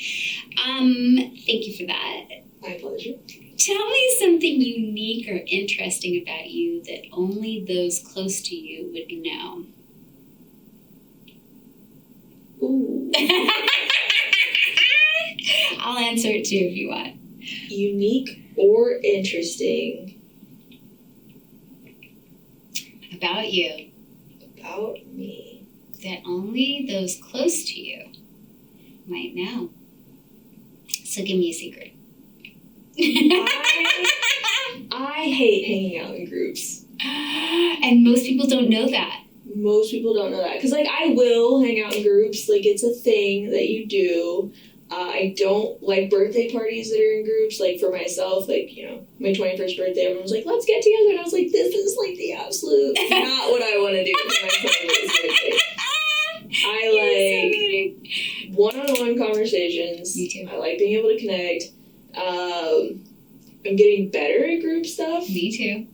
Thank you for that. My pleasure. Tell me something unique or interesting about you that only those close to you would know. Ooh. I'll answer it too if you want. Unique or interesting. About you. About me. That only those close to you might know. So give me a secret. I hate hanging out in groups. And most people don't know that. Most people don't know that. Because, like, I will hang out in groups. Like, it's a thing that you do. I don't like birthday parties that are in groups. Like, for myself, like, you know, my 21st birthday, everyone was like, let's get together. And I was like, this is, like, the absolute not what I want to do for my 21st birthday. I like one-on-one conversations. Me too. I like being able to connect. I'm getting better at group stuff. Me too.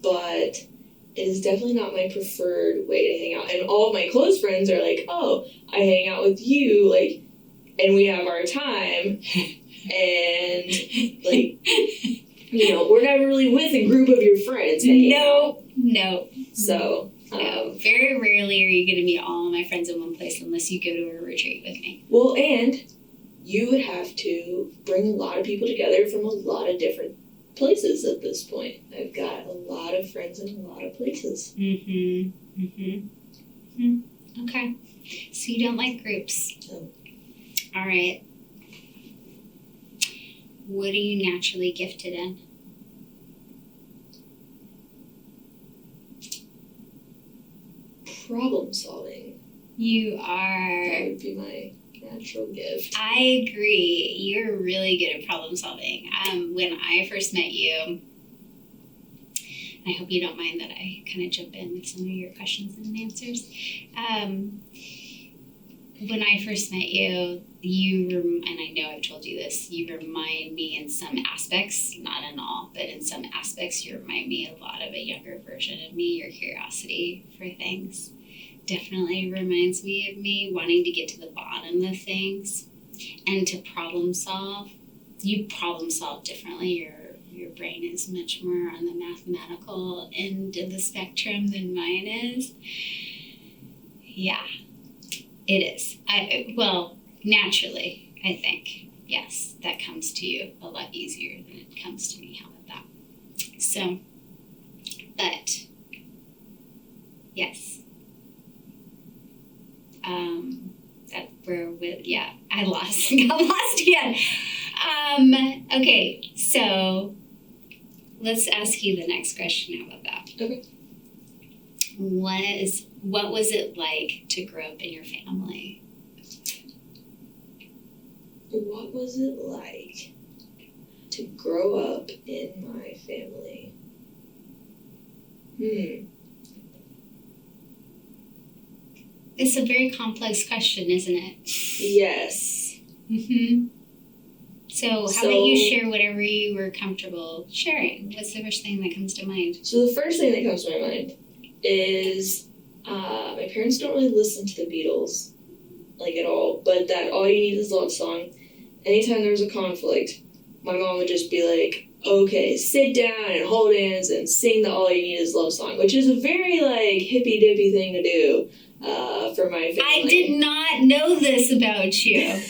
But it is definitely not my preferred way to hang out. And all of my close friends are like, oh, I hang out with you, like, and we have our time. And, like, you know, we're never really with a group of your friends. No. So. No, very rarely are you going to meet all of my friends in one place unless you go to a retreat with me. Well, and you would have to bring a lot of people together from a lot of different places at this point. I've got a lot of friends in a lot of places. Okay. So you don't like groups. No. All right. What are you naturally gifted in? Problem solving. You That are. would be my natural gift. I agree. You're really good at problem solving. When I first met you, I hope you don't mind that I kind of jump in with some of your questions and answers. When I first met you, and I know I've told you this, you remind me in some aspects, not in all, but in some aspects, you remind me a lot of a younger version of me. Your curiosity for things definitely reminds me of me wanting to get to the bottom of things and to problem solve. You problem solve differently. Your brain is much more on the mathematical end of the spectrum than mine is. Yeah, it is. Naturally, I think, yes, that comes to you a lot easier than it comes to me. How about that? So, but, yes. I got lost again. Okay, so let's ask you the next question. How about that? Okay. What was it like to grow up in your family? What was it like to grow up in my family? It's a very complex question, isn't it? Yes. Mm-hmm. So how about you share whatever you were comfortable sharing? What's the first thing that comes to mind? So the first thing that comes to my mind is my parents don't really listen to the Beatles, like at all, but that All You Need Is Love song, anytime there was a conflict, my mom would just be like, okay, sit down and hold hands and sing the All You Need Is Love song, which is a very, like, hippy-dippy thing to do for my family. I did not know this about you.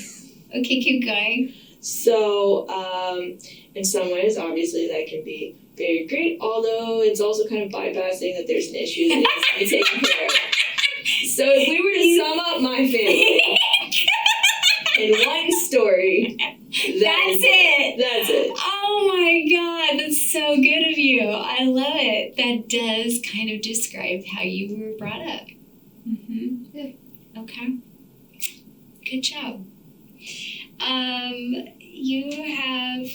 Okay, keep going. So, in some ways, obviously, that can be very great, although it's also kind of bypassing that there's an issue that needs to be taken care of. So if we were to sum up my family in one story, that's it. Oh my God, that's so good of you. I love it. That does kind of describe how you were brought up. Mm-hmm. Okay. Good job. You have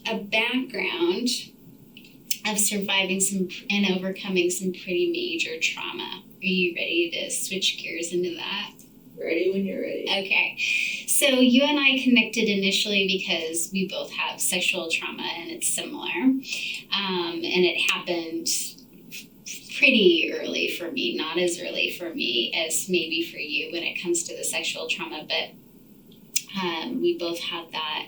a background of surviving some and overcoming some pretty major trauma. Are you ready to switch gears into that? Ready when you're ready. Okay. So you and I connected initially because we both have sexual trauma and it's similar. And it happened pretty early for me, not as early for me as maybe for you when it comes to the sexual trauma, but we both had that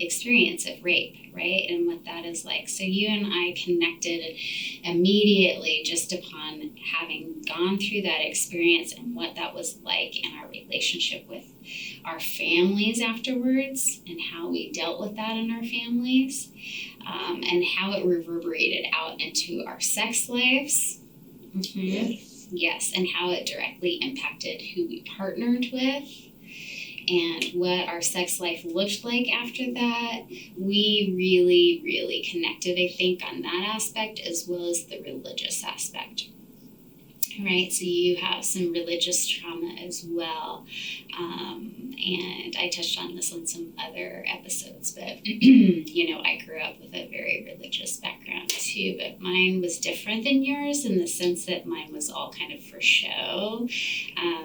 experience of rape, right? And what that is like. So you and I connected immediately just upon having gone through that experience and what that was like in our relationship with our families afterwards and how we dealt with that in our families and how it reverberated out into our sex lives. Mm-hmm. Yes, and how it directly impacted who we partnered with. And what our sex life looked like after that, we really, really connected, I think, on that aspect as well as the religious aspect. Right, so you have some religious trauma as well. And I touched on this on some other episodes, but, I grew up with a very religious background too, but mine was different than yours in the sense that mine was all kind of for show.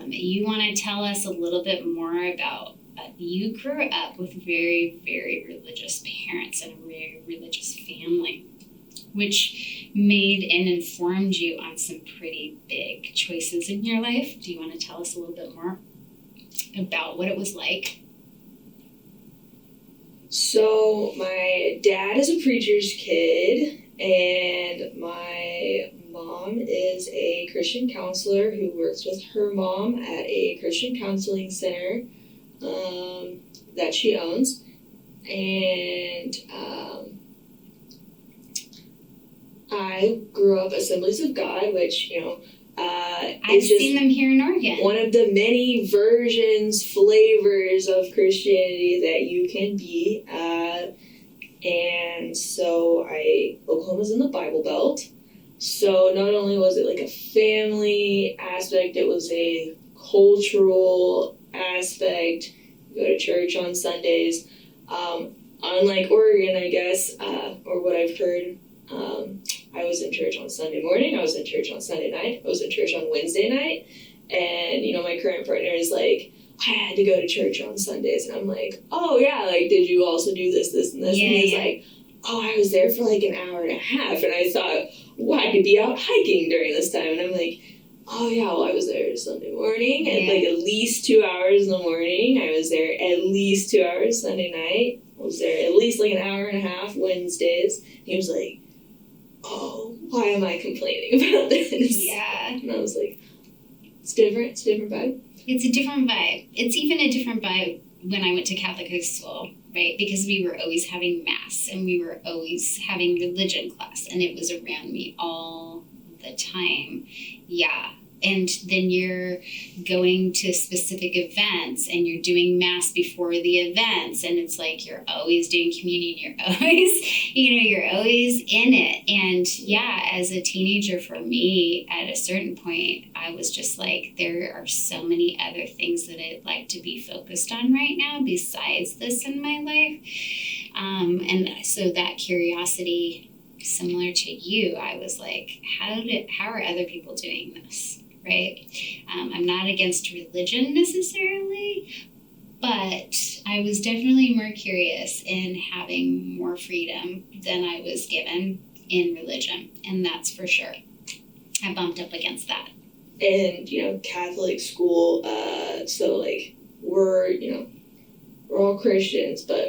You want to tell us a little bit more about you grew up with very, very religious parents and a very religious family, which made and informed you on some pretty big choices in your life. Do you want to tell us a little bit more about what it was like? So my dad is a preacher's kid, and my mom is a Christian counselor who works with her mom at a Christian counseling center that she owns. And I grew up Assemblies of God, which, I've seen them here in Oregon. One of the many versions, flavors of Christianity that you can be. And so Oklahoma's in the Bible Belt. So not only was it like a family aspect, it was a cultural aspect. You go to church on Sundays. Unlike Oregon, I guess, or what I've heard, I was in church on Sunday morning, I was in church on Sunday night, I was in church on Wednesday night, and, my current partner is like, I had to go to church on Sundays, and I'm like, oh yeah, like, did you also do this, and this? Yeah, and he's like, oh, I was there for like an hour and a half, and I thought, well, I could be out hiking during this time, and I'm like, oh yeah, well, I was there Sunday morning, and like at least 2 hours in the morning, I was there at least 2 hours Sunday night, I was there at least like an hour and a half Wednesdays. He was like, oh, why am I complaining about this? Yeah. And I was like, it's different. It's a different vibe. It's a different vibe. It's even a different vibe when I went to Catholic high school, right? Because we were always having Mass and we were always having religion class and it was around me all the time. Yeah. And then you're going to specific events and you're doing Mass before the events. And it's like, you're always doing communion. You're always, you're always in it. And yeah, as a teenager for me, at a certain point, I was just like, there are so many other things that I'd like to be focused on right now besides this in my life. And so that curiosity, similar to you, I was like, how are other people doing this? Right? I'm not against religion necessarily, But I was definitely more curious in having more freedom than I was given in religion, and that's for sure. I bumped up against that. And, Catholic school, so, like, we're all Christians, but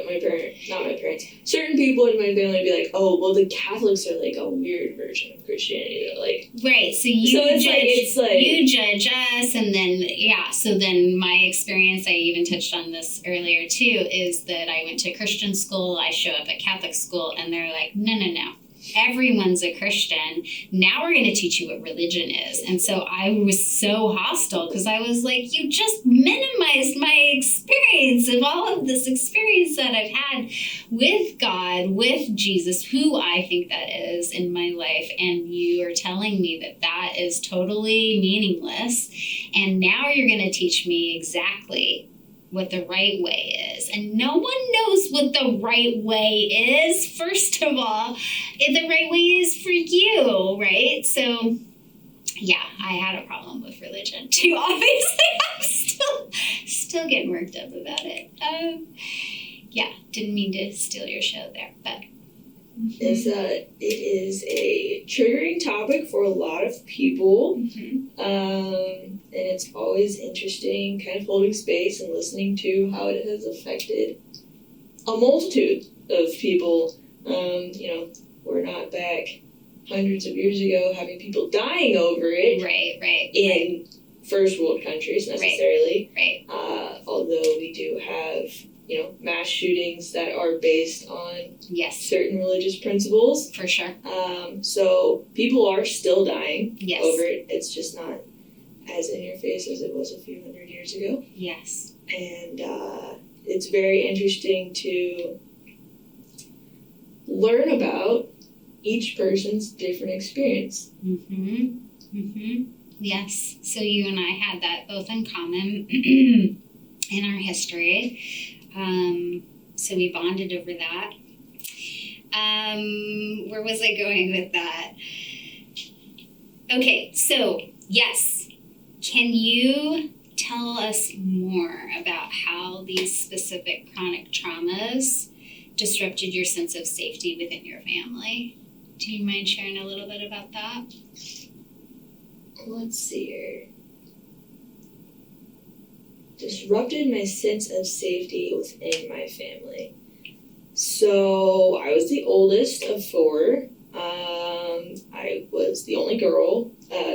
not my parents, certain people in my family would be like, oh, well, the Catholics are, like, a weird version of Christianity, like. Right, so you judge us, and then, so then my experience, I even touched on this earlier, too, is that I went to Christian school, I show up at Catholic school, and they're like, no. Everyone's a Christian. Now we're going to teach you what religion is. And so I was so hostile because I was like, you just minimized my experience of all of this experience that I've had with God, with Jesus, who I think that is in my life. And you are telling me that that is totally meaningless. And now you're going to teach me exactly what the right way is. And no one knows what the right way is, first of all. The right way is for you, right? So, I had a problem with religion, too. Obviously, I'm still getting worked up about it. Didn't mean to steal your show there, but... It is a triggering topic for a lot of people, and it's always interesting kind of holding space and listening to how it has affected a multitude of people. We're not back hundreds of years ago having people dying over it. Right. In first world countries necessarily. Right. Although we do have mass shootings that are based on certain religious principles. For sure. So people are still dying over it. It's just not as in your face as it was a few hundred years ago. Yes. And it's very interesting to learn about each person's different experience. Yes. So you and I had that both in common in our history. So we bonded over that. Where was I going with that? Okay, so yes. Can you tell us more about how these specific chronic traumas disrupted your sense of safety within your family? Do you mind sharing a little bit about that? Let's see here. Disrupted my sense of safety within my family. So I was the oldest of four. I was the only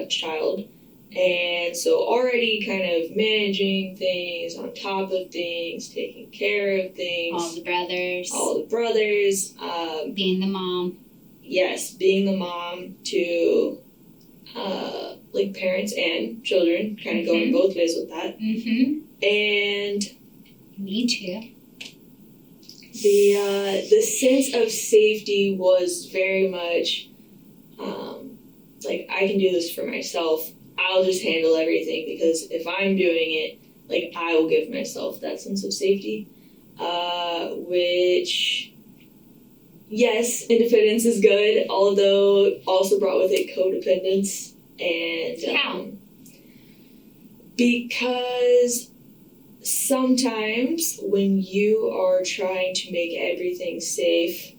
child. And so already kind of managing things, on top of things, taking care of things. All the brothers. Being the mom. Yes, being the mom to parents and children, kind of going both ways with that. And me too. The sense of safety was very much I can do this for myself. I'll just handle everything, because if I'm doing it, I will give myself that sense of safety. Which, yes, independence is good, although also brought with it codependence. And how? Because sometimes when you are trying to make everything safe,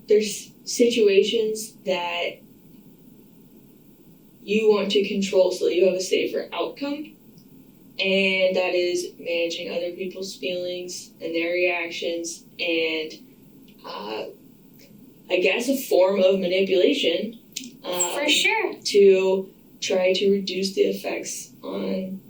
there's situations that you want to control so that you have a safer outcome. And that is managing other people's feelings and their reactions, and I guess a form of manipulation. For sure. To try to reduce the effects on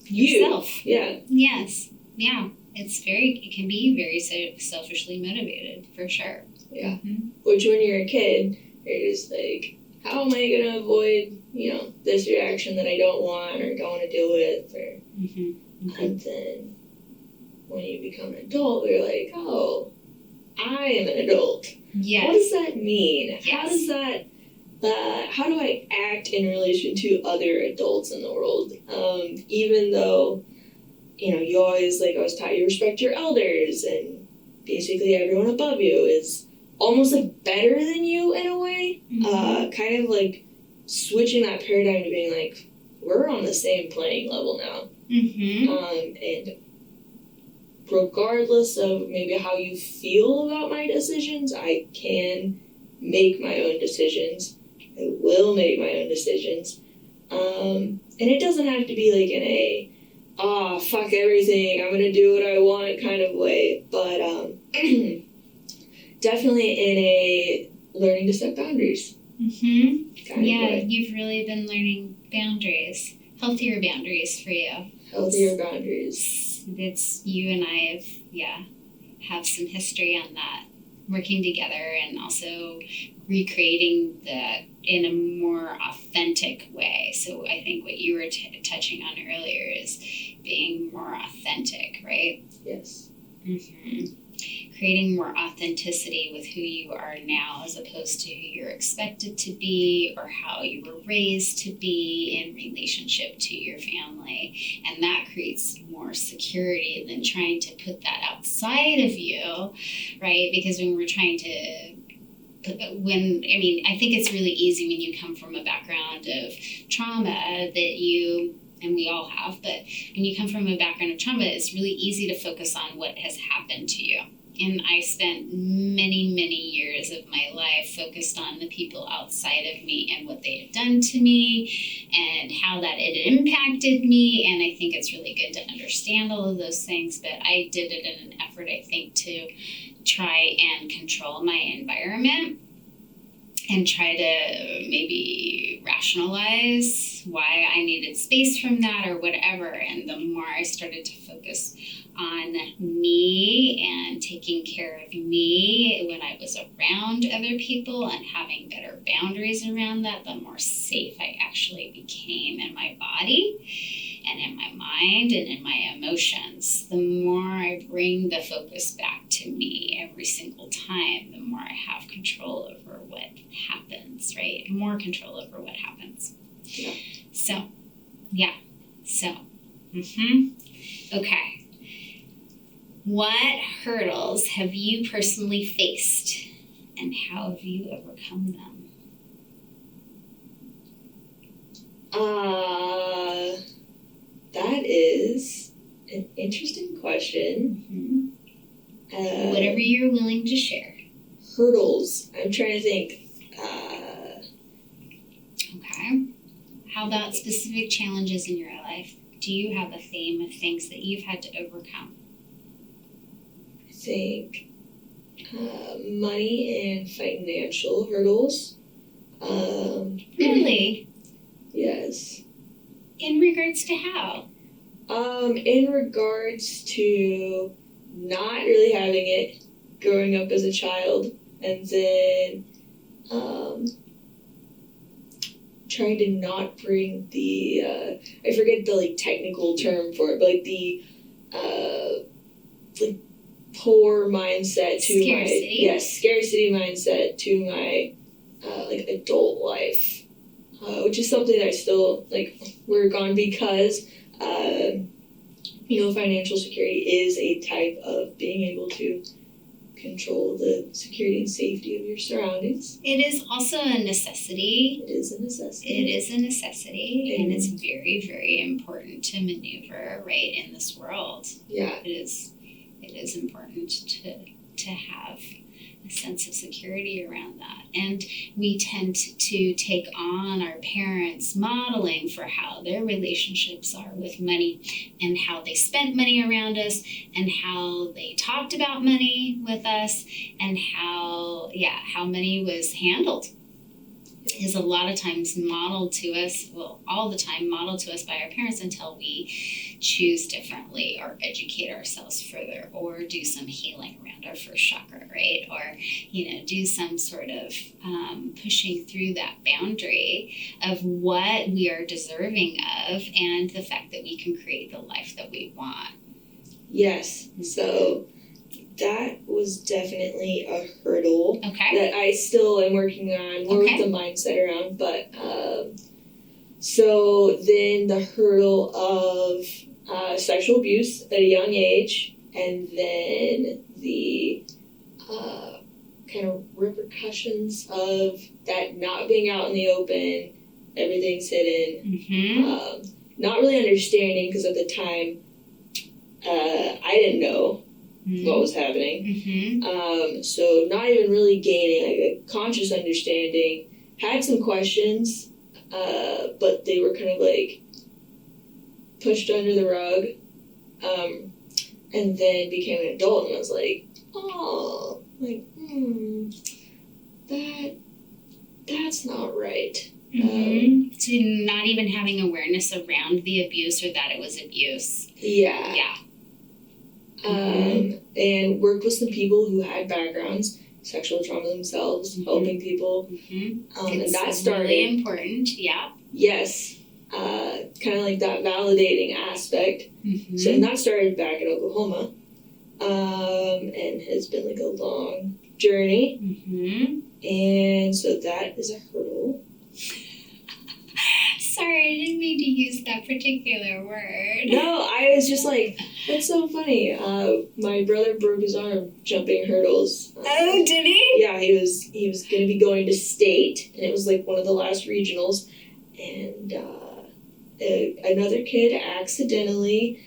yourself. Yeah. Yes. Yeah. It can be very selfishly motivated, for sure. Yeah. Which when you're a kid, you're just like, how am I going to avoid, this reaction that I don't want or don't want to deal with? And then when you become an adult, you're like, oh, I am an adult. Yes. What does that mean? Yes. How does that, how do I act in relation to other adults in the world? Even though, you always, I was taught, you respect your elders, and basically everyone above you is almost better than you in a way. Kind of switching that paradigm to being we're on the same playing level now. And regardless of maybe how you feel about my decisions, I can make my own decisions. I will make my own decisions. And it doesn't have to be like in a, fuck everything, I'm gonna do what I want kind of way, but definitely in a learning to set boundaries. Kind of way. You've really been learning boundaries, healthier boundaries for you. Healthier boundaries. It's you and I have some history on that, working together and also recreating that in a more authentic way. So I think what you were touching on earlier is being more authentic, right? Yes. Creating more authenticity with who you are now as opposed to who you're expected to be or how you were raised to be in relationship to your family. And that creates more security than trying to put that outside of you, right? Because when we're trying to I think it's really easy when you come from a background of trauma that you, and we all have, but when you come from a background of trauma, it's really easy to focus on what has happened to you. And I spent many, many years of my life focused on the people outside of me and what they had done to me and how that it impacted me. And I think it's really good to understand all of those things, but I did it in an effort, I think, to try and control my environment and try to maybe rationalize why I needed space from that or whatever. And the more I started to focus on me and taking care of me when I was around other people and having better boundaries around that, the more safe I actually became in my body and in my mind and in my emotions. The more I bring the focus back to me every single time, the more I have control over what happens, right? More control over what happens. Yeah. Okay. What hurdles have you personally faced and how have you overcome them? That is an interesting question. Whatever you're willing to share. Hurdles. I'm trying to think. Okay. How about specific challenges in your life? Do you have a theme of things that you've had to overcome? I think money and financial hurdles. Really? Yes. In regards to how? In regards to not really having it growing up as a child, and then trying to not bring the I forget the technical term for it, but the poor mindset to scarcity. Scarcity mindset to my adult life, which is something that I still work on because financial security is a type of being able to control the security and safety of your surroundings. It is also a necessity. It is a necessity. It is a necessity, and it's very, very important to maneuver right in this world. Yeah. It is important to have a sense of security around that. And we tend to take on our parents' modeling for how their relationships are with money and how they spent money around us and how they talked about money with us and how money was handled is a lot of times modeled to us, all the time modeled to us by our parents until we choose differently or educate ourselves further or do some healing around our first chakra, right? Or, do some sort of pushing through that boundary of what we are deserving of and the fact that we can create the life that we want. Yes. So that was definitely a hurdle that I still am working on more with the mindset around. But so then the hurdle of sexual abuse at a young age, and then the kind of repercussions of that not being out in the open everything's hidden. Mm-hmm. Not really understanding, because at the time, I didn't know what was happening. Mm-hmm. So not even really gaining like a conscious understanding. Had some questions, but they were kind of like pushed under the rug. And then became an adult and was like, oh, like, that's not right. Mm-hmm. So not even having awareness around the abuse or that it was abuse. Yeah. Yeah. And worked with some people who had backgrounds, sexual trauma themselves, helping people. And that started. Really important, yeah. Yes. Kind of like that validating aspect. So and that started back in Oklahoma. And has been like a long journey. And so that is a hurdle. Sorry, I didn't mean to use that particular word. No, I was just like, that's so funny. My brother broke his arm jumping hurdles. Oh, did he? Yeah, he was going to be going to state, and it was like one of the last regionals. And another kid accidentally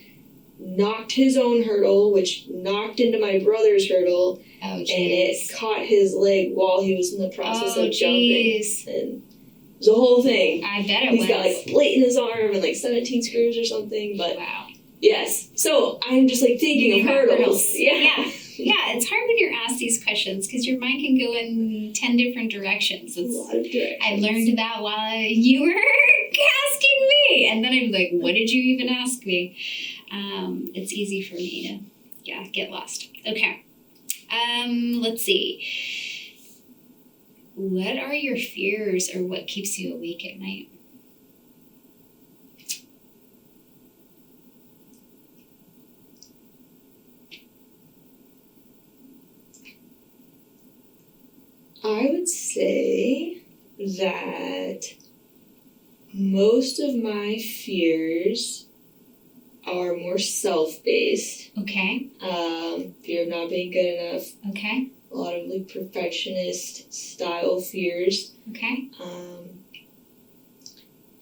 knocked his own hurdle, which knocked into my brother's hurdle. Oh, geez. And it caught his leg while he was in the process of jumping. And it was a whole thing. I bet He's got like a plate in his arm and like 17 screws or something. But wow. Yes. So I'm just like thinking of hurdles. Yeah. Yeah, it's hard when you're asked these questions because your mind can go in 10 different directions. A lot of directions. I learned that while you were asking me. And then I'm like, what did you even ask me? It's easy for me to, get lost. Okay. Let's see. What are your fears or what keeps you awake at night? I would say that most of my fears are more self-based. Okay. Fear of not being good enough. Okay. A lot of like perfectionist style fears. Okay.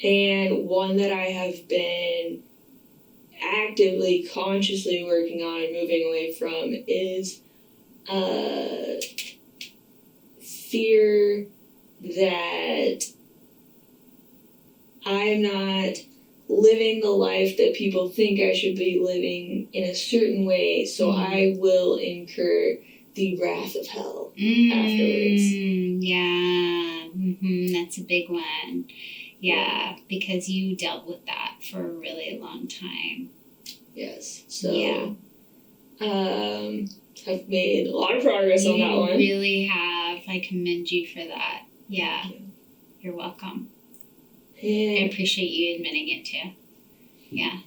And one that I have been actively, consciously working on and moving away from is fear that I'm not living the life that people think I should be living in a certain way, so I will incur the wrath of hell afterwards. Yeah, that's a big one. Yeah, because you dealt with that for a really long time. Yes. So, I've made a lot of progress on that one. You really have. I commend you for that. Yeah. You're welcome. And I appreciate you admitting it too. Yeah.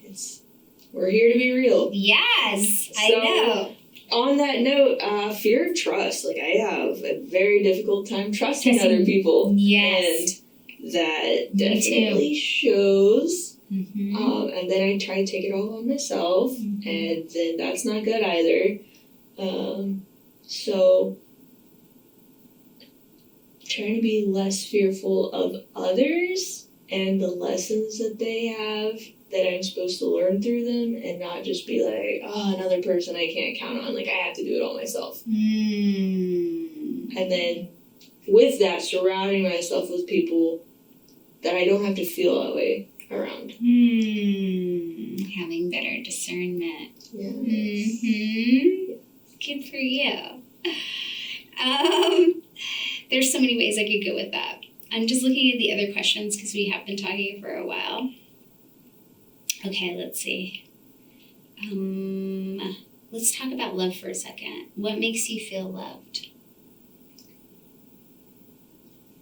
We're here to be real. Yes, I know. On that note, fear of trust. Like, I have a very difficult time trusting other people. Yes. And that definitely shows. And then I try to take it all on myself. And then that's not good either. So trying to be less fearful of others and the lessons that they have that I'm supposed to learn through them, and not just be like, oh, another person I can't count on. Like, I have to do it all myself. And then with that, surrounding myself with people that I don't have to feel that way around. Having better discernment. Yes. Good for you. There's so many ways I could go with that. I'm just looking at the other questions because we have been talking for a while. Okay, let's see. Let's talk about love for a second. What makes you feel loved?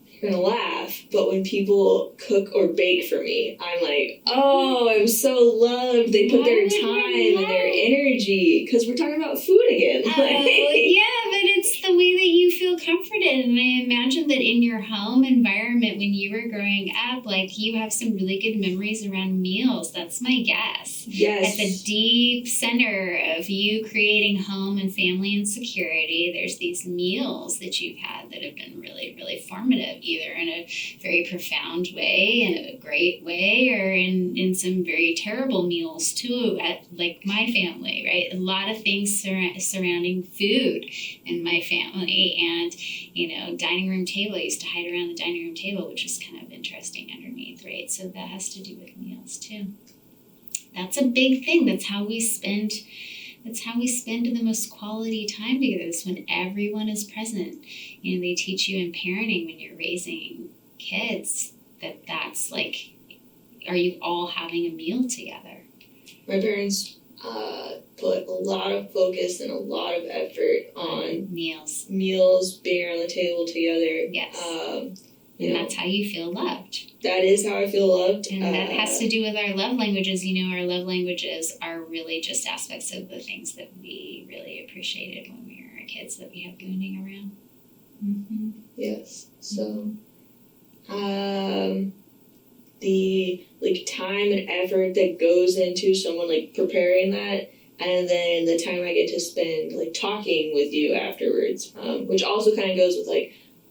You're gonna laugh, but when people cook or bake for me, I'm like, oh, I'm so loved. They put their time and their energy, because we're talking about food again. Yeah, but it's the way that you feel comforted. And I imagine that in your home environment when you were growing up, like you have some really good memories around meals. That's my guess. Yes. At the deep center of you creating home and family and security, there's these meals that you've had that have been really, really formative, either in a very profound way, in a great way, or in some very terrible meals too, at like my family, right? A lot of things surrounding food in my family, and dining room table. I used to hide around the dining room table, which is kind of interesting underneath, right? So that has to do with meals too. That's a big thing. That's how we spend the most quality time together. It's when everyone is present. They teach you in parenting when you're raising kids that's like, are you all having a meal together? My parents put a lot of focus and a lot of effort on meals, being around the table together. Yes. And that's how you feel loved. That is how I feel loved. And that has to do with our love languages. Our love languages are really just aspects of the things that we really appreciated when we were kids that we have wounding around. Mm-hmm. Yes. So, the time and effort that goes into someone preparing that, and then the time I get to spend talking with you afterwards, which also kind of goes with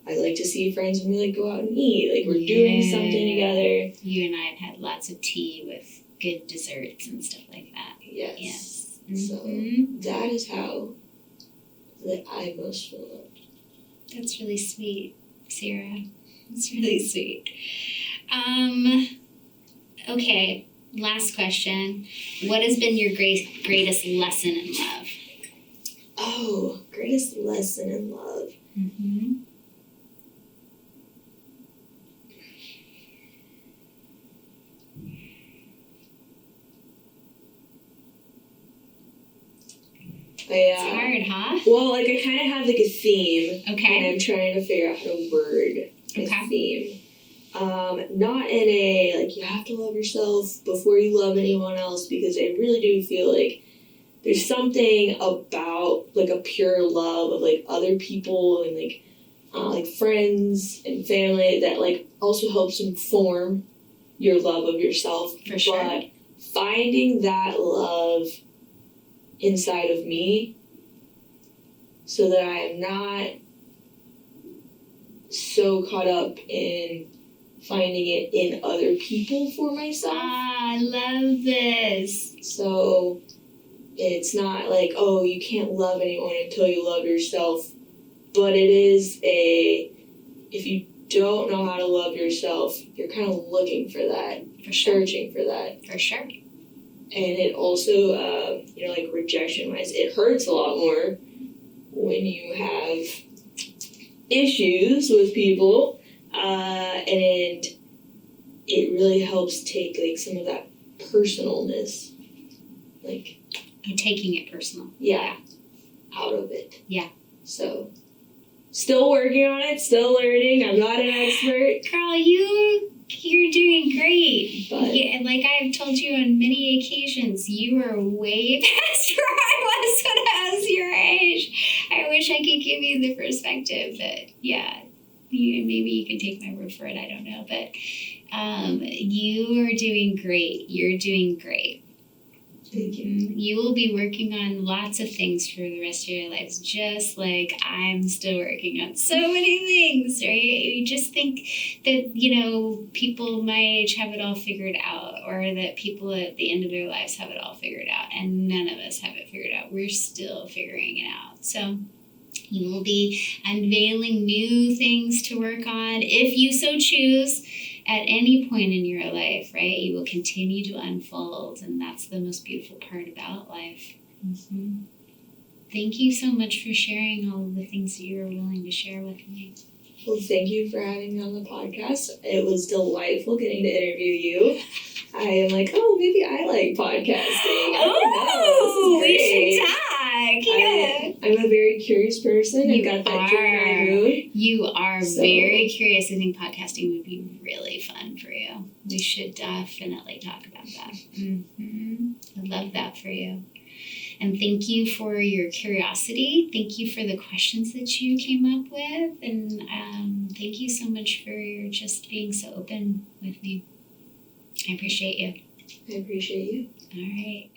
I like to see friends and we go out and eat. We're doing something together. You and I have had lots of tea with good desserts and stuff like that. Yes. Mm-hmm. So that is how that I most feel loved. That's really sweet, Cierra. That's really sweet. Okay, last question. What has been your greatest lesson in love? Oh, greatest lesson in love. Mm-hmm. It's hard, huh? Well, I kind of have a theme. Okay. And I'm trying to figure out how to word my theme. Not in a, you have to love yourself before you love anyone else, because I really do feel there's something about, a pure love of, other people and, friends and family that, also helps inform your love of yourself. For sure. But finding that love inside of me so that I am not so caught up in finding it in other people for myself. I love this. So it's not oh, you can't love anyone until you love yourself, but it is if you don't know how to love yourself, you're kind of looking for that, searching for that. For sure. And it also, rejection-wise, it hurts a lot more when you have issues with people, and it really helps take, some of that personalness, You're taking it personal. Yeah, out of it. Yeah. So, still working on it, still learning. I'm not an expert. Girl, you're doing great. But like I've told you on many occasions, you are way past where I was when I was your age. I wish I could give you the perspective that, maybe you can take my word for it. I don't know. But you are doing great. You're doing great. Thank you. You will be working on lots of things for the rest of your lives, just like I'm still working on so many things, right? You just think that, people my age have it all figured out, or that people at the end of their lives have it all figured out, and none of us have it figured out. We're still figuring it out. So you will be unveiling new things to work on if you so choose. At any point in your life, right, you will continue to unfold, and that's the most beautiful part about life. Mm-hmm. Thank you so much for sharing all of the things that you were willing to share with me. Well, thank you for having me on the podcast. It was delightful getting to interview you. I am maybe I like podcasting. We should talk. Yeah. I'm a very curious person. I've got that Gemini moon. You are very curious. I think podcasting would be really fun for you. We should definitely talk about that. Mm-hmm. I love that for you. And thank you for your curiosity. Thank you for the questions that you came up with. And thank you so much for just being so open with me. I appreciate you. I appreciate you. All right.